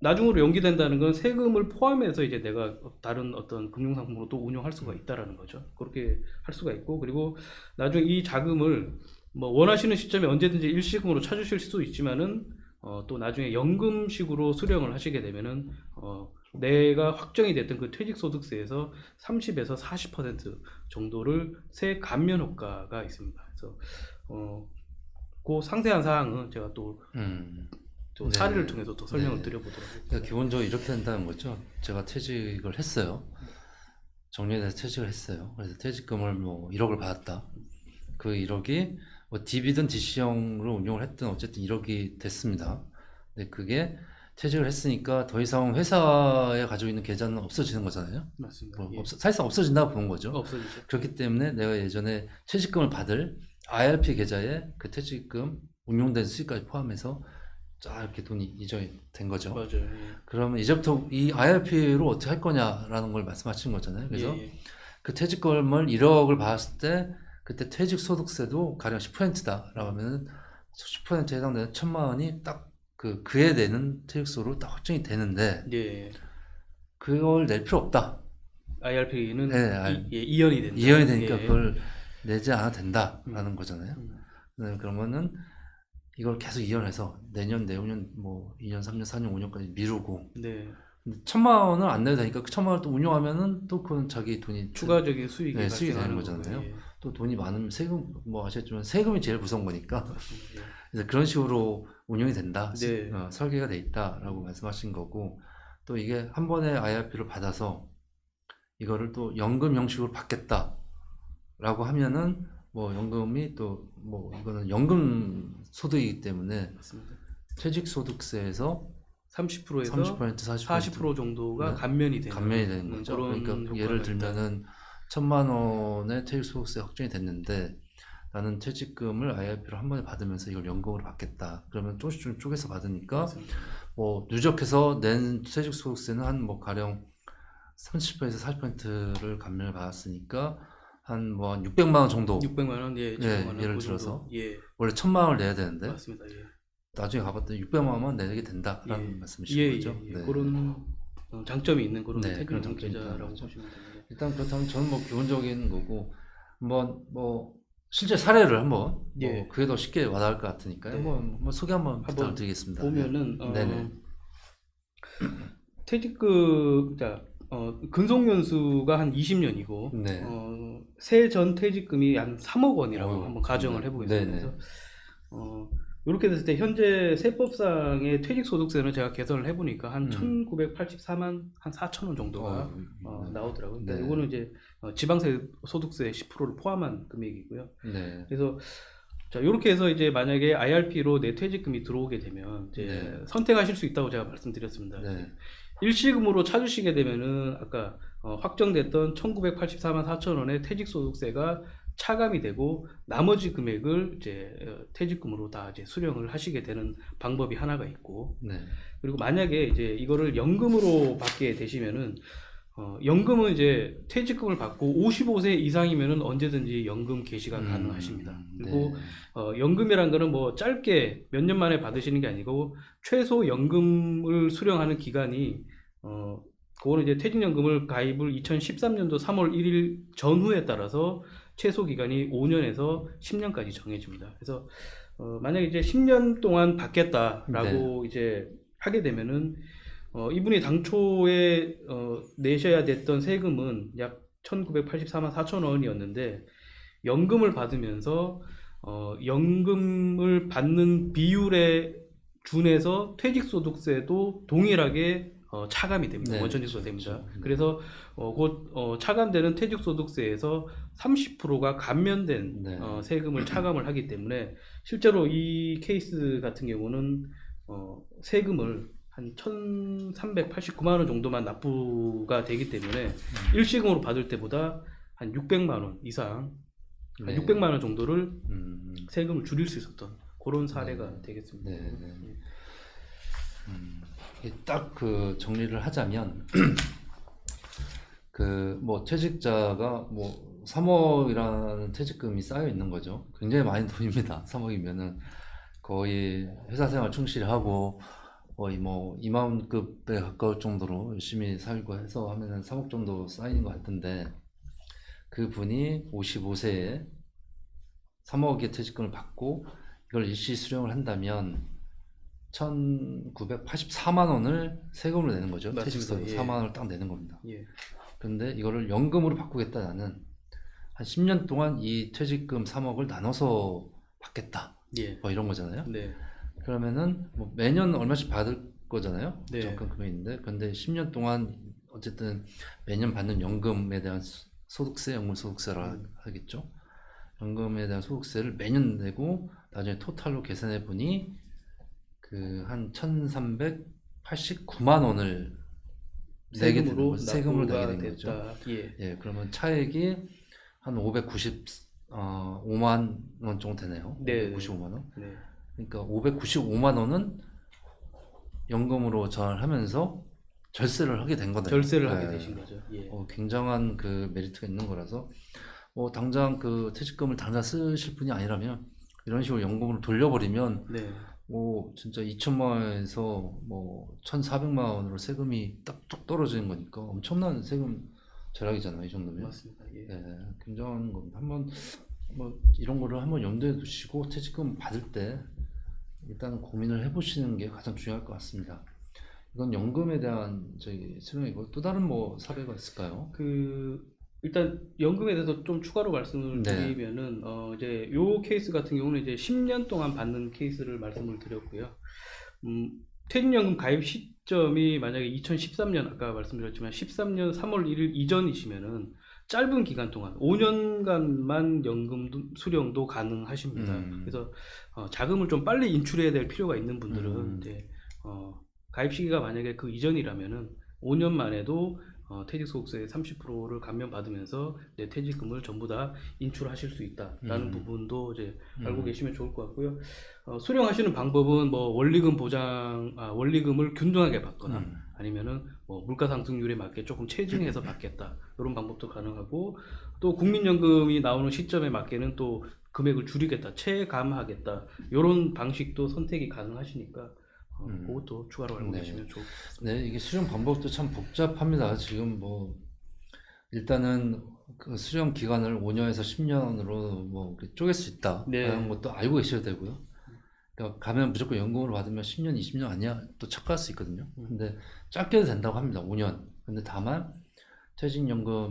나중으로 연기된다는 건 세금을 포함해서 이제 내가 다른 어떤 금융상품으로 또 운용할 수가 있다라는 거죠. 그렇게 할 수가 있고 그리고 나중에 이 자금을 뭐 원하시는 시점에 언제든지 일시금으로 찾으실 수도 있지만은 또 나중에 연금식으로 수령을 하시게 되면은 내가 확정이 됐던 그 퇴직소득세에서 30에서 40% 정도를 세 감면 효과가 있습니다. 그래서 그 상세한 사항은 제가 또 네. 사례를 통해서 또 설명을 네. 드려보도록 하겠습니다. 그러니까 기본적으로 이렇게 된다는 거죠. 제가 퇴직을 했어요. 정년에서 퇴직을 했어요. 그래서 퇴직금을 뭐 1억을 받았다. 그 1억이 뭐 DB든 DC형으로 운용을 했든 어쨌든 1억이 됐습니다. 근데 그게 퇴직을 했으니까 더 이상 회사에 가지고 있는 계좌는 없어지는 거잖아요. 맞습니다. 뭐 예. 사실상 없어진다고 보는 거죠. 없어지죠. 그렇기 때문에 내가 예전에 퇴직금을 받을 IRP 계좌에 그 퇴직금 운용된 수익까지 포함해서 쫙 이렇게 돈이 이전이 된 거죠. 맞아요. 예. 그러면 이제부터 이 IRP로 어떻게 할 거냐라는 걸 말씀하시는 거잖아요. 그래서 예, 예. 그 퇴직금을 1억을 받았을 때 그때 퇴직소득세도 가령 10%다라고 하면은 10%에 해당되는 1,000만 원이 딱 그에 내는 퇴직소로 딱 확정이 되는데 예. 그걸 낼 필요 없다. IRP는 네, 이연이 된다. 이연이 되니까 예. 그걸 내지 않아도 된다라는 거잖아요. 네, 그러면은 이걸 계속 이연해서 내년, 내후년, 뭐 2년, 3년, 4년, 5년까지 미루고 네. 1,000만 원을 안 내도 되니까 그 1,000만 원을 또 운용하면 또 그건 자기 돈이 추가적인 수익이 네, 수익이 되는 발생하는 거잖아요. 거고요. 예. 또 돈이 많으면 세금 뭐 아시겠지만 세금이 제일 무서운 거니까 맞습니다. 예. 그래서 그런 식으로 운용이 된다, 네. 설계가 돼 있다라고 말씀하신 거고 또 이게 한 번에 IRP를 받아서 이거를 또 연금 형식으로 받겠다라고 하면은 뭐 연금이 또 뭐 이거는 연금 소득이기 때문에 맞습니다. 퇴직소득세에서 30%에서 30% 40% 40% 정도가 네. 감면이 되는 감면이 되는 거죠. 그런 그러니까 효과가 예를 있다. 들면은 1,000만 원의 퇴직소득세 확정이 됐는데 나는 퇴직금을 IRP로 한 번에 받으면서 이걸 연금으로 받겠다. 그러면 조금씩 좀 쪼개서 받으니까 맞습니다. 뭐 누적해서 낸 퇴직소득세는 한 뭐 가령 30%에서 40%를 감면을 받았으니까 한 뭐 한 600만 원 정도 600만 원, 예, 예를 그 들어서. 정도. 예, 원래 1,000만 원을 내야 되는데 맞습니다. 예, 나중에 가봤더니 600만 원만 내게 된다라는 예, 말씀이신 예, 거죠. 예, 예. 네. 그런 장점이 있는 그런 네, 퇴직금 그런 장점이 있다는 계좌라고 거죠. 보시면 됩니다. 일단 그렇다면 저는 뭐 기본적인 거고 한번 뭐 실제 사례를 한번 예. 뭐 그게 더 쉽게 와닿을 것 같으니까요. 네. 뭐 소개 한번 한번 부탁드리겠습니다. 보면은 네네. 퇴직금, 근속 연수가 한 20년이고 네. 세전 퇴직금이 한 3억 원이라고 어휴, 한번 가정을 네. 해보겠습니다. 네네. 그래서 이렇게 됐을 때 현재 세법상의 퇴직소득세는 제가 계산을 해보니까 한 1984만 한 4천 원 정도가 나오더라고요. 네. 그러니까 이거는 이제 지방세 소득세 10%를 포함한 금액이고요. 네. 그래서 자, 이렇게 해서 이제 만약에 IRP로 내 퇴직금이 들어오게 되면 이제 네. 선택하실 수 있다고 제가 말씀드렸습니다. 네. 일시금으로 찾으시게 되면은 아까 확정됐던 1984만 4천 원의 퇴직소득세가 차감이 되고 나머지 금액을 이제 퇴직금으로 다 이제 수령을 하시게 되는 방법이 하나가 있고 네. 그리고 만약에 이제 이거를 연금으로 받게 되시면은 연금은 이제 퇴직금을 받고 55세 이상이면은 언제든지 연금 개시가 가능하십니다. 그리고 연금이란 거는 뭐 짧게 몇 년 만에 받으시는 게 아니고 최소 연금을 수령하는 기간이 그거는 이제 퇴직연금을 가입을 2013년도 3월 1일 전후에 따라서 최소 기간이 5년에서 10년까지 정해집니다. 그래서 만약에 이제 10년 동안 받겠다라고 이제 하게 되면은 이분이 당초에 내셔야 됐던 세금은 약 1984만 4천 원이었는데 연금을 받으면서 연금을 받는 비율에 준해서 퇴직소득세도 동일하게 차감이 됩니다. 네, 원천징수가 그렇죠, 됩니다. 그렇죠. 그래서 곧 차감되는 퇴직소득세에서 30%가 감면된 네. 세금을 차감을 하기 때문에 실제로 이 케이스 같은 경우는 세금을 한 1,389만 원 정도만 납부가 되기 때문에 일시금으로 받을 때보다 한 600만 원 이상, 한 네. 600만 원 정도를 세금을 줄일 수 있었던 그런 사례가 되겠습니다. 네, 딱 그 정리를 하자면 그 뭐 퇴직자가 뭐 3억이라는 퇴직금이 쌓여 있는 거죠. 굉장히 많은 돈입니다. 3억이면은 거의 회사 생활 충실히 하고 거의 뭐 2만원급에 가까울 정도로 열심히 살고 해서 하면은 3억 정도 쌓이는 것 같은데 그 분이 55세에 3억의 퇴직금을 받고 이걸 일시 수령을 한다면 1984만 원을 세금으로 내는 거죠. 맞습니다. 퇴직세로 예. 4만 원을 딱 내는 겁니다. 예. 근데 이거를 연금으로 바꾸겠다 나는 한 10년 동안 이 퇴직금 3억을 나눠서 받겠다. 예. 뭐 이런 거잖아요. 네. 그러면은 뭐 매년 얼마씩 받을 거잖아요. 네. 적금 금액인데 근데 10년 동안 어쨌든 매년 받는 연금에 대한 소득세, 연금소득세라 하겠죠. 연금에 대한 소득세를 매년 내고 나중에 토탈로 계산해 보니 그 한 1,389만 원을 내게 되는 거죠. 세금으로 내게 된 거죠. 예. 예, 그러면 차액이 한 595만 원 정도 되네요. 네. 595만 원. 네. 그러니까 595만 원은 연금으로 전환을 하면서 절세를 하게 된 거네요. 절세를 하게 네. 되신 거죠. 예. 굉장한 그 메리트가 있는 거라서 당장 그 퇴직금을 당장 쓰실 분이 아니라면 이런 식으로 연금으로 돌려버리면 네. 진짜 2천만 원에서 뭐 1,400만 원으로 세금이 딱 뚝 떨어지는 거니까 엄청난 세금 절약이잖아요. 이 정도면. 맞습니다. 예. 굉장한 겁니다. 한번 뭐 이런 거를 한번 염두에 두시고 퇴직금 받을 때 일단 고민을 해보시는 게 가장 중요할 것 같습니다. 이건 연금에 대한 저희 설명이고 또 다른 뭐 사례가 있을까요? 일단 연금에 대해서 좀 추가로 말씀을 네. 드리면은 이제 요 케이스 같은 경우는 이제 10년 동안 받는 케이스를 말씀을 드렸고요. 퇴직연금 가입 시점이 만약에 2013년 아까 말씀드렸지만 13년 3월 1일 이전이시면은 짧은 기간 동안 5년간만 연금 수령도 가능하십니다. 그래서 자금을 좀 빨리 인출해야 될 필요가 있는 분들은 이제 가입 시기가 만약에 그 이전이라면은 5년 만에도 퇴직소득세 30%를 감면받으면서 내 퇴직금을 전부 다 인출하실 수 있다라는 부분도 이제 알고 계시면 좋을 것 같고요. 수령하시는 방법은 뭐 원리금을 균등하게 받거나 아니면은 뭐 물가 상승률에 맞게 조금 체증해서 받겠다 이런 방법도 가능하고 또 국민연금이 나오는 시점에 맞게는 또 금액을 줄이겠다, 체감하겠다 이런 방식도 선택이 가능하시니까. 그것도 추가로 알고 계시면 좋을 것 같습니다. 네, 이게 수령 방법도 참 복잡합니다. 지금 뭐 일단은 그 수령 기간을 5년에서 10년으로 뭐 쪼갤 수 있다 라는 것도 알고 계셔야 되고요. 그러니까 가면 무조건 연금으로 받으면 10년, 20년 아니야 또 착각할 수 있거든요. 근데 짧게도 된다고 합니다. 5년. 근데 다만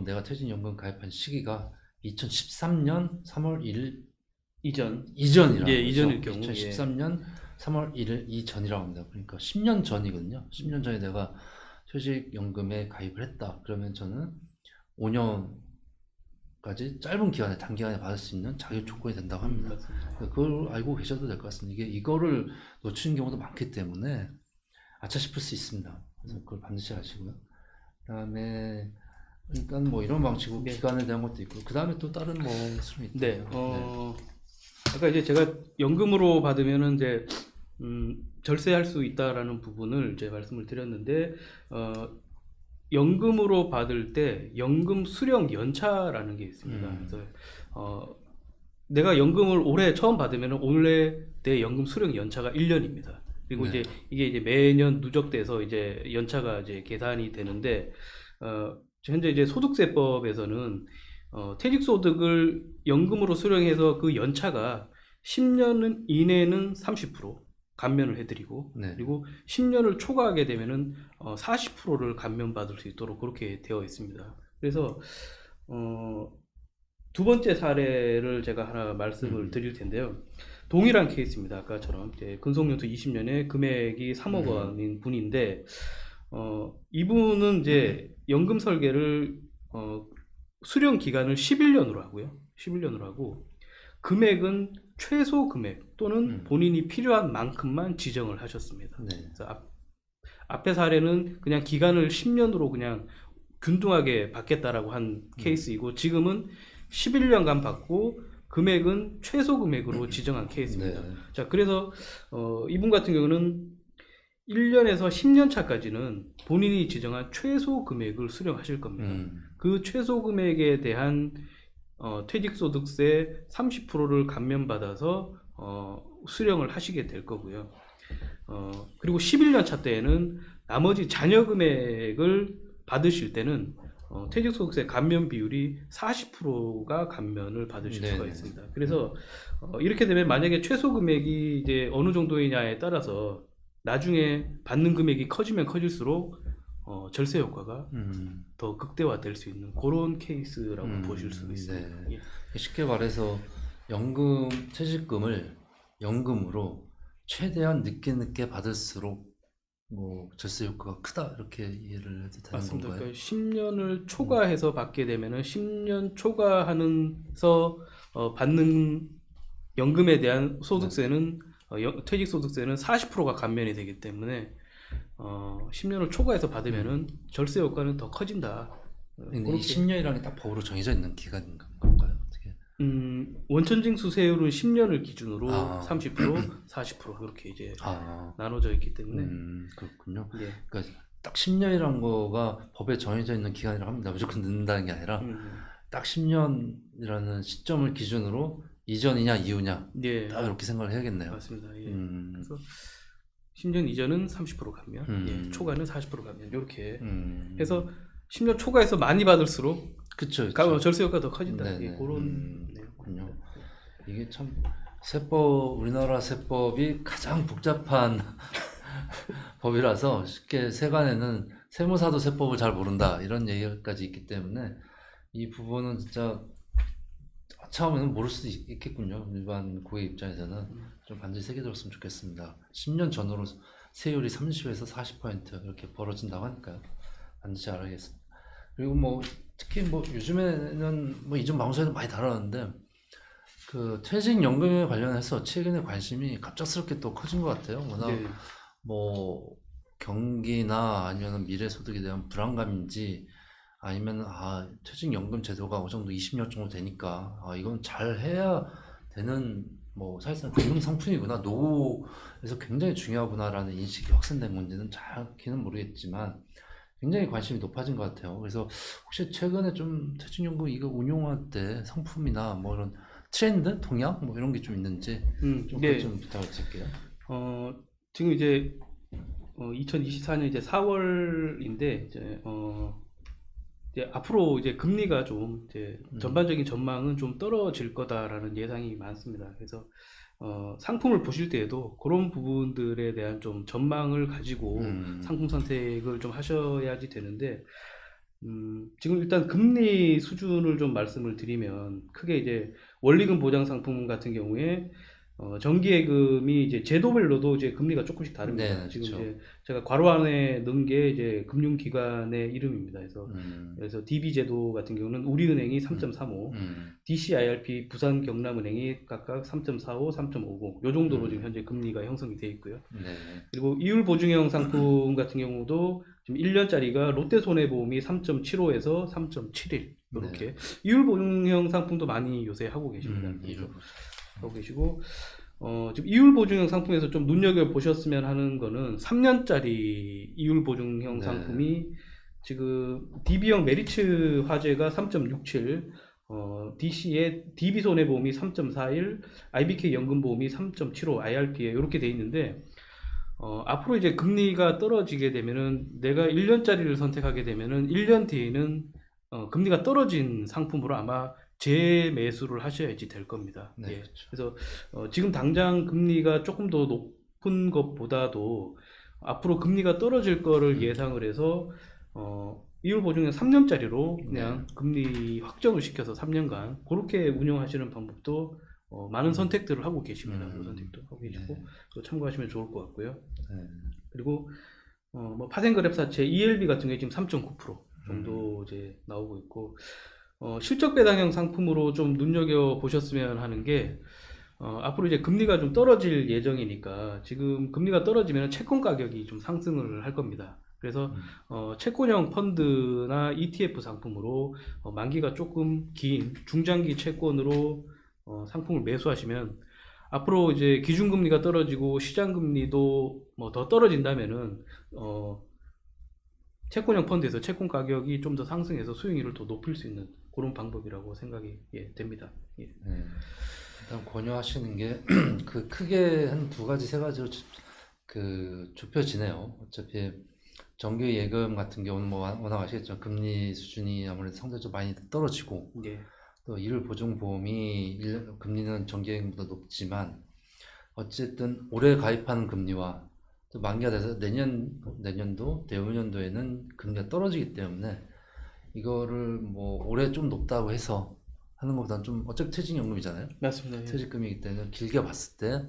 내가 퇴직연금 가입한 시기가 2013년 3월 1일 이전이라는 예, 거죠. 이전일 경우 2013년 3월 1일 이전이라고 합니다. 그러니까 10년 전이거든요. 10년 전에 내가 퇴직연금에 가입을 했다. 그러면 저는 5년까지 짧은 기간에 단기간에 받을 수 있는 자격 조건이 된다고 합니다. 그걸 알고 계셔도 될 것 같습니다. 이거를 놓치는 경우도 많기 때문에 아차 싶을 수 있습니다. 그래서 그걸 반드시 아시고요. 그다음에 일단 뭐 이런 방식으로 기간에 대한 것도 있고 그 다음에 또 다른 뭐 수는 있다. 네. 아까 이제 제가 연금으로 받으면은 이제 절세할 수 있다라는 부분을 이제 말씀을 드렸는데 연금으로 받을 때 연금 수령 연차라는 게 있습니다. 그래서 내가 연금을 올해 처음 받으면 올해 내 연금 수령 연차가 1년입니다. 그리고 네. 이제 이게 이제 매년 누적돼서 이제 연차가 이제 계산이 되는데 현재 이제 소득세법에서는 퇴직소득을 연금으로 수령해서 그 연차가 10년 이내는 30% 감면을 해드리고 네. 그리고 10년을 초과하게 되면은 40%를 감면받을 수 있도록 그렇게 되어 있습니다. 그래서 두 번째 사례를 제가 하나 말씀을 드릴 텐데요. 동일한 케이스입니다. 아까처럼 이제 근속연수 20년에 금액이 3억 원인 분인데 이분은 이제 연금 설계를 수령 기간을 11년으로 하고요. 11년으로 하고 금액은 최소 금액 또는 본인이 필요한 만큼만 지정을 하셨습니다. 네. 그래서 앞의 사례는 그냥 기간을 10년으로 그냥 균등하게 받겠다라고 한 케이스이고 지금은 11년간 받고 금액은 최소 금액으로 지정한 케이스입니다. 네. 자, 그래서 이분 같은 경우는 1년에서 10년 차까지는 본인이 지정한 최소 금액을 수령하실 겁니다. 그 최소 금액에 대한 퇴직소득세 30%를 감면받아서 수령을 하시게 될 거고요. 그리고 11년 차 때에는 나머지 잔여 금액을 받으실 때는 퇴직소득세 감면 비율이 40%가 감면을 받으실 수가 네네. 있습니다. 그래서 이렇게 되면 만약에 최소 금액이 이제 어느 정도이냐에 따라서 나중에 받는 금액이 커지면 커질수록 절세 효과가 더 극대화될 수 있는 그런 케이스라고 보실 수 있습니다. 네. 예. 쉽게 말해서 연금 퇴직금을 연금으로 최대한 늦게 받을수록 뭐 절세 효과가 크다 이렇게 이해를 해도 되는 맞습니다. 건가요? 그러니까 10년을 초과해서 받게 되면은 10년 초과하면서 받는 연금에 대한 소득세는 퇴직소득세는 40%가 감면이 되기 때문에 10년을 초과해서 받으면은 절세 효과는 더 커진다. 근데 이 그렇게 10년이라는 게 딱 법으로 정해져 있는 기간인 건가요? 어떻게? 원천징수세율은 10년을 기준으로 아. 30%, 40% 그렇게 이제 아, 나눠져 있기 때문에 그렇군요. 예. 그러니까 딱 10년이라는 거가 법에 정해져 있는 기간이라 합니다. 무조건 늦는다는 게 아니라 딱 10년이라는 시점을 기준으로 이전이냐 이후냐 예. 딱 이렇게 생각을 해야겠네요. 맞습니다. 예. 음, 그래서 10년 이전은 30% 감면, 음. 예, 초과는 40% 감면 이렇게 음. 해서 10년 초과해서 많이 받을수록 그쵸, 절세 효과가 더 커진다. 네네. 예, 그런 그렇군요. 이게 참 세법 우리나라 세법이 가장 복잡한 법이라서 쉽게 세간에는 세무사도 세법을 잘 모른다 이런 얘기까지 있기 때문에 이 부분은 진짜 처음에는 모를 수도 있겠군요. 일반 고객 입장에서는 좀 반드시 새겨들었으면 좋겠습니다. 10년 전으로 세율이 30에서 40% 이렇게 벌어진다고 하니까요. 반드시 알아야겠습니다. 그리고 뭐 특히 뭐 요즘에는 뭐 이전 방송에도 많이 다뤘는데 그 퇴직연금에 관련해서 최근에 관심이 갑작스럽게 또 커진 것 같아요. 워낙 네. 뭐 경기나 아니면 미래소득에 대한 불안감인지 아니면 퇴직연금 제도가 어느 정도 20년 정도 되니까 이건 잘 해야 되는 뭐 사실상 금융 상품이구나 노후에서 굉장히 중요하구나라는 인식이 확산된 건지는 정확히는 모르겠지만 굉장히 관심이 높아진 것 같아요. 그래서 혹시 최근에 좀 퇴직연금 이거 운용할 때 상품이나 뭐 이런 트렌드, 동향 뭐 이런 게 좀 있는지 좀, 네. 좀 부탁을 드릴게요. 지금 이제 2024년 이제 4월인데 이제 앞으로 이제 금리가 좀 이제 전반적인 전망은 좀 떨어질 거다라는 예상이 많습니다. 그래서 상품을 보실 때에도 그런 부분들에 대한 좀 전망을 가지고 상품 선택을 좀 하셔야지 되는데 지금 일단 금리 수준을 좀 말씀을 드리면 크게 이제 원리금 보장 상품 같은 경우에 정기예금이 이제 제도별로도 이제 금리가 조금씩 다릅니다. 네, 지금 그쵸. 이제 제가 괄호 안에 넣은 게 이제 금융기관의 이름입니다. 그래서 DB 제도 같은 경우는 우리은행이 3.35, DCIRP 부산 경남은행이 각각 3.45, 3.50, 요 정도로 지금 현재 금리가 형성이 되어 있고요. 네. 그리고 이율 보증형 상품 같은 경우도 지금 1년짜리가 롯데손해보험이 3.75에서 3.71 이렇게 이율 보증형 상품도 많이 요새 하고 계십니다. 이율 하고 계시고 지금 이율 보증형 상품에서 좀 눈여겨 보셨으면 하는 거는 3년짜리 이율 보증형 네. 상품이 지금 DB형 메리츠 화재가 3.67, DC의 DB 손해보험이 3.41, IBK 연금보험이 3.75, IRP에 이렇게 돼 있는데 앞으로 이제 금리가 떨어지게 되면은 내가 1년짜리를 선택하게 되면은 1년 뒤에는 금리가 떨어진 상품으로 아마 재매수를 하셔야지 될 겁니다. 네, 예. 그렇죠. 그래서 지금 당장 금리가 조금 더 높은 것보다도 앞으로 금리가 떨어질 거를 예상을 해서 이율 보증금 3년짜리로 그냥 금리 확정을 시켜서 3년간 그렇게 운영하시는 방법도 많은 선택들을 하고 계십니다. 그런 선택도 하고 계시고 또 참고하시면 좋을 것 같고요. 네. 그리고 뭐 파생거래사채 ELB 같은 게 지금 3.9% 정도 이제 나오고 있고 실적 배당형 상품으로 좀 눈여겨 보셨으면 하는 게 앞으로 이제 금리가 좀 떨어질 예정이니까 지금 금리가 떨어지면 채권 가격이 좀 상승을 할 겁니다. 그래서 채권형 펀드나 ETF 상품으로 만기가 조금 긴 중장기 채권으로 상품을 매수하시면 앞으로 이제 기준금리가 떨어지고 시장금리도 뭐 더 떨어진다면은 채권형 펀드에서 채권 가격이 좀 더 상승해서 수익률을 더 높일 수 있는 그런 방법이라고 생각이 됩니다. 예. 네. 일단 권유하시는 게 그 크게 한 두 가지 세 가지로 좁혀지네요. 어차피 정규 예금 같은 경우는 뭐 워낙 아시겠죠. 금리 수준이 아무래도 상대적으로 많이 떨어지고 예. 또 일일 보증보험이 금리는 정규 예금보다 높지만 어쨌든 올해 가입하는 금리와 또 만기가 돼서 내년도 내후년도에는 금리가 떨어지기 때문에 이거를 뭐 올해 좀 높다고 해서 하는 것보다는 좀 어차피 퇴직연금이잖아요. 맞습니다. 예. 퇴직금이기 때문에 길게 봤을 때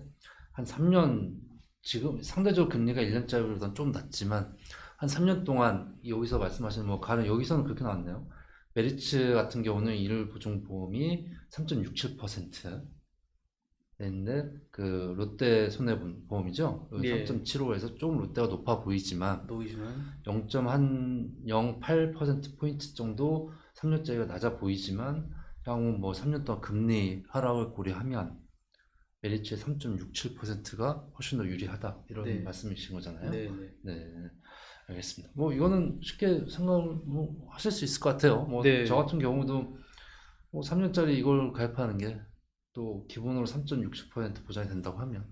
한 3년 지금 상대적으로 금리가 1년짜리보다는 좀 낮지만 한 3년 동안 여기서 말씀하시는 뭐 가령 여기서는 그렇게 나왔네요. 메리츠 같은 경우는 일일 보증보험이 3.67% 냈는데 그 롯데 손해보험이죠. 예. 3.75에서 조금 롯데가 높아 보이지만 보이지만 0.08%포인트 정도 3년짜리가 낮아 보이지만 향후 뭐 3년 동안 금리 하락을 고려하면 메리츠의 3.67%가 훨씬 더 유리하다 이런 네. 말씀이신 거잖아요. 네. 네, 알겠습니다. 뭐 이거는 쉽게 생각을 뭐 하실 수 있을 것 같아요. 뭐 네. 저 같은 경우도 뭐 3년짜리 이걸 가입하는 게 또 기본으로 3.60% 보장이 된다고 하면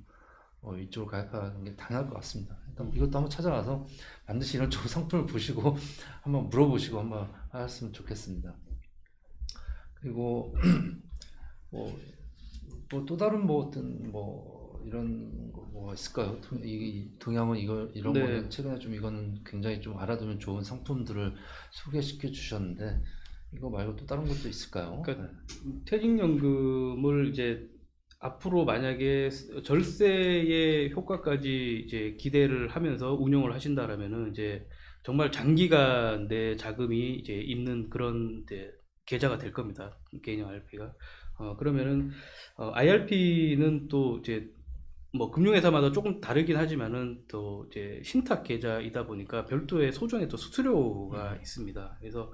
이쪽으로 가입하는 게 당연할 것 같습니다. 일단 이것도 한번 찾아가서 반드시 이런 좋은 상품을 보시고 한번 물어보시고 한번 하셨으면 좋겠습니다. 그리고 뭐 또 다른 뭐 어떤 뭐 이런 거 뭐 있을까요? 이 동양은 이런 네. 거는 최근에 좀 이거는 굉장히 좀 알아두면 좋은 상품들을 소개시켜 주셨는데 이거 말고 또 다른 것도 있을까요? 그러니까 퇴직연금을 이제 앞으로 만약에 절세의 효과까지 이제 기대를 하면서 운용을 하신다라면은 이제 정말 장기간 내 자금이 이제 있는 그런 이제 계좌가 될 겁니다. 개인형 IRP가. 그러면은 IRP는 또 이제 뭐 금융회사마다 조금 다르긴 하지만은 또 이제 신탁 계좌이다 보니까 별도의 소정의 또 수수료가 있습니다. 그래서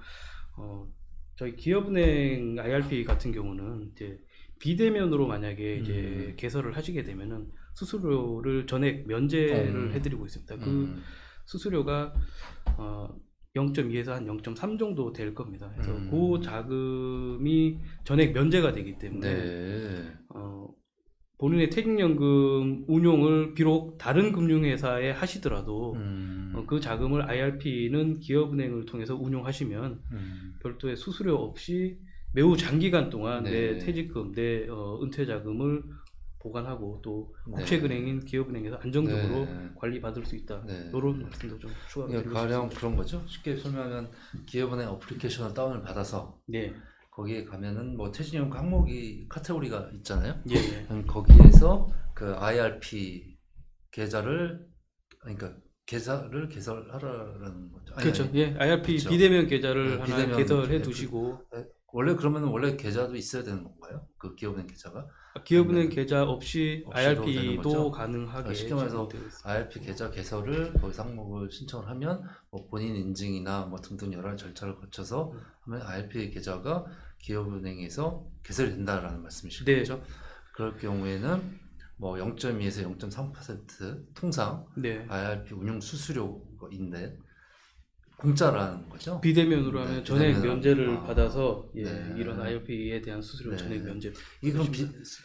저희 기업은행 IRP 같은 경우는 이제 비대면으로 만약에 이제 개설을 하시게 되면은 수수료를 전액 면제를 해드리고 있습니다. 그 수수료가 0.2에서 한 0.3 정도 될 겁니다. 그래서 그 자금이 전액 면제가 되기 때문에 네. 본인의 퇴직연금 운용을 비록 다른 금융회사에 하시더라도 그 자금을 IRP는 기업은행을 통해서 운용하시면 별도의 수수료 없이 매우 장기간 동안 네. 내 퇴직금, 내 은퇴자금을 보관하고 또 국책은행인 기업은행에서 안정적으로 네. 관리받을 수 있다. 네. 이런 말씀도 좀 추가로 그러니까 드리고 가령 싶습니다. 그런 거죠. 쉽게 설명하면 기업은행 어플리케이션을 다운을 받아서 네, 거기에 가면은 뭐 퇴직연금 항목이 카테고리가 있잖아요. 예, 예. 거기에서 그 IRP 계좌를 그러니까 계좌를 개설하라는 거죠. 그렇죠. 예, IRP 그렇죠. 비대면 계좌를 네, 하나 비대면 개설해 네, 두시고 원래 그러면은 원래 계좌도 있어야 되는 건가요? 그 기업은행 계좌가? 기업은행 아니면 계좌 없이 없이도 되는 IRP도 거죠? 가능하게 쉽게 말해서 되어 있습니다. IRP 계좌 개설을 거기서 항목을 신청을 하면 뭐 본인 인증이나 뭐 등등 여러 가지 절차를 거쳐서 하면 IRP 계좌가 기업은행에서 개설이 된다라는 말씀이신 네. 거죠? 그럴 경우에는 뭐 0.2에서 0.3% 통상 네, IRP 운용 수수료인데 공짜라는 거죠? 비대면으로 네, 하면 전액 비대면으로. 면제를 아, 받아서 예, 네. 이런 IOP에 대한 수수료 네. 전액 면제. 이 그럼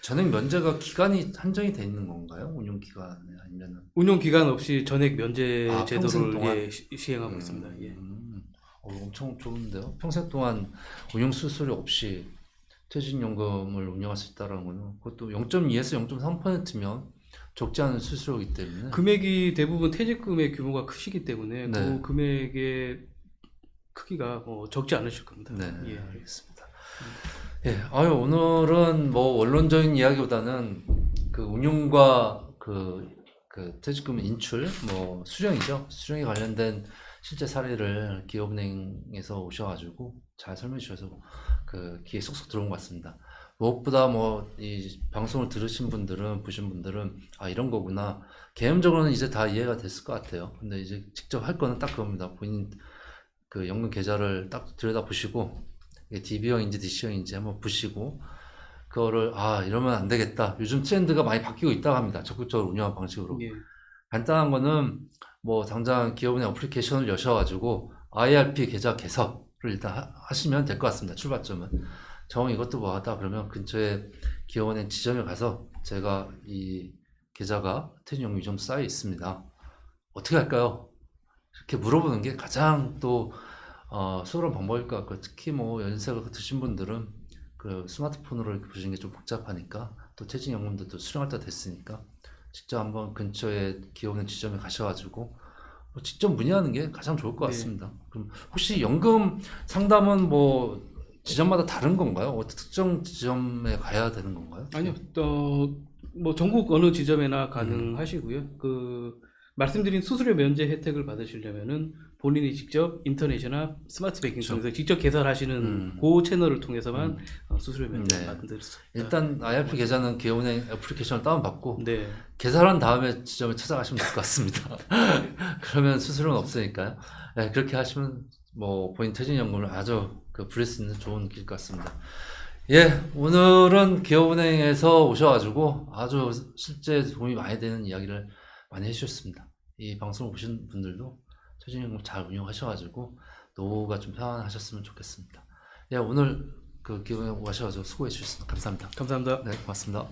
전액 면제가 기간이 한정이 돼 있는 건가요? 운용 기간에 아니면은 운용 기간 없이 전액 면제 아, 평생 제도를 동안? 예, 시행하고 있습니다. 예. 엄청 좋은데요? 평생 동안 운용 수수료 없이 퇴직연금을 운영할 수 있다는 거는 그것도 0.2에서 0.3%면 적지 않은 수수료이기 때문에 금액이 대부분 퇴직금의 규모가 크시기 때문에 네. 그 금액의 크기가 뭐 적지 않으실 겁니다. 네, 예. 알겠습니다. 예, 아유, 오늘은 뭐 원론적인 이야기보다는 그 운용과 그 퇴직금 인출, 뭐 수령이죠. 수령에 관련된 실제 사례를 기업은행에서 오셔가지고 잘 설명해 주셔서 그 귀에 쏙쏙 들어온 것 같습니다. 무엇보다 뭐 이 방송을 들으신 분들은, 보신 분들은 아, 이런 거구나. 개념적으로는 이제 다 이해가 됐을 것 같아요. 근데 이제 직접 할 거는 딱 그겁니다. 본인 그 연금 계좌를 딱 들여다 보시고 이게 DB형인지 DC형인지 한번 보시고 그거를 아, 이러면 안 되겠다. 요즘 트렌드가 많이 바뀌고 있다고 합니다. 적극적으로 운영하는 방식으로. 예. 간단한 거는 뭐 당장 기업은행 어플리케이션을 여셔가지고 IRP 계좌 개설을 일단 하시면 될 것 같습니다. 출발점은. 정 이것도 뭐 하다 그러면 근처에 기업은행 지점에 가서 제가 이 계좌가 퇴직연금이 좀 쌓여 있습니다. 어떻게 할까요? 이렇게 물어보는 게 가장 또 수월한 방법일 것 같고 특히 뭐 연세가 드신 분들은 그 스마트폰으로 이렇게 보시는 게 좀 복잡하니까 또 퇴직연금도 또 수령할 때 됐으니까 직접 한번 근처에 기업은행 지점에 가셔가지고 뭐 직접 문의하는 게 가장 좋을 것 네. 같습니다. 그럼 혹시 연금 상담은 뭐 지점마다 다른 건가요? 특정 지점에 가야 되는 건가요? 아니요, 뭐 전국 어느 지점에나 가능하시고요. 그 말씀드린 수수료 면제 혜택을 받으시려면은 본인이 직접 인터넷이나 스마트 뱅킹 그렇죠. 통해서 직접 계산하시는 그 채널을 통해서만 수수료 면제 네. 받을 수 있다. 일단 IRP 계좌는 기업은행 애플리케이션을 다운받고 네, 계산한 다음에 지점에 찾아가시면 될 것 같습니다. 그러면 수수료는 없으니까요. 네, 그렇게 하시면 뭐 본인 퇴직연금을 아주 부릴 수 있는 좋은 길 같습니다. 예, 오늘은 기업은행에서 오셔가지고 아주 실제 도움이 많이 되는 이야기를 많이 해주셨습니다. 이 방송을 보신 분들도 퇴직연금 잘 운영하셔가지고 노후가 좀 편안하셨으면 좋겠습니다. 예, 오늘 그 기업은행 오셔가지고 수고해 주셨습니다. 감사합니다. 감사합니다. 네, 고맙습니다.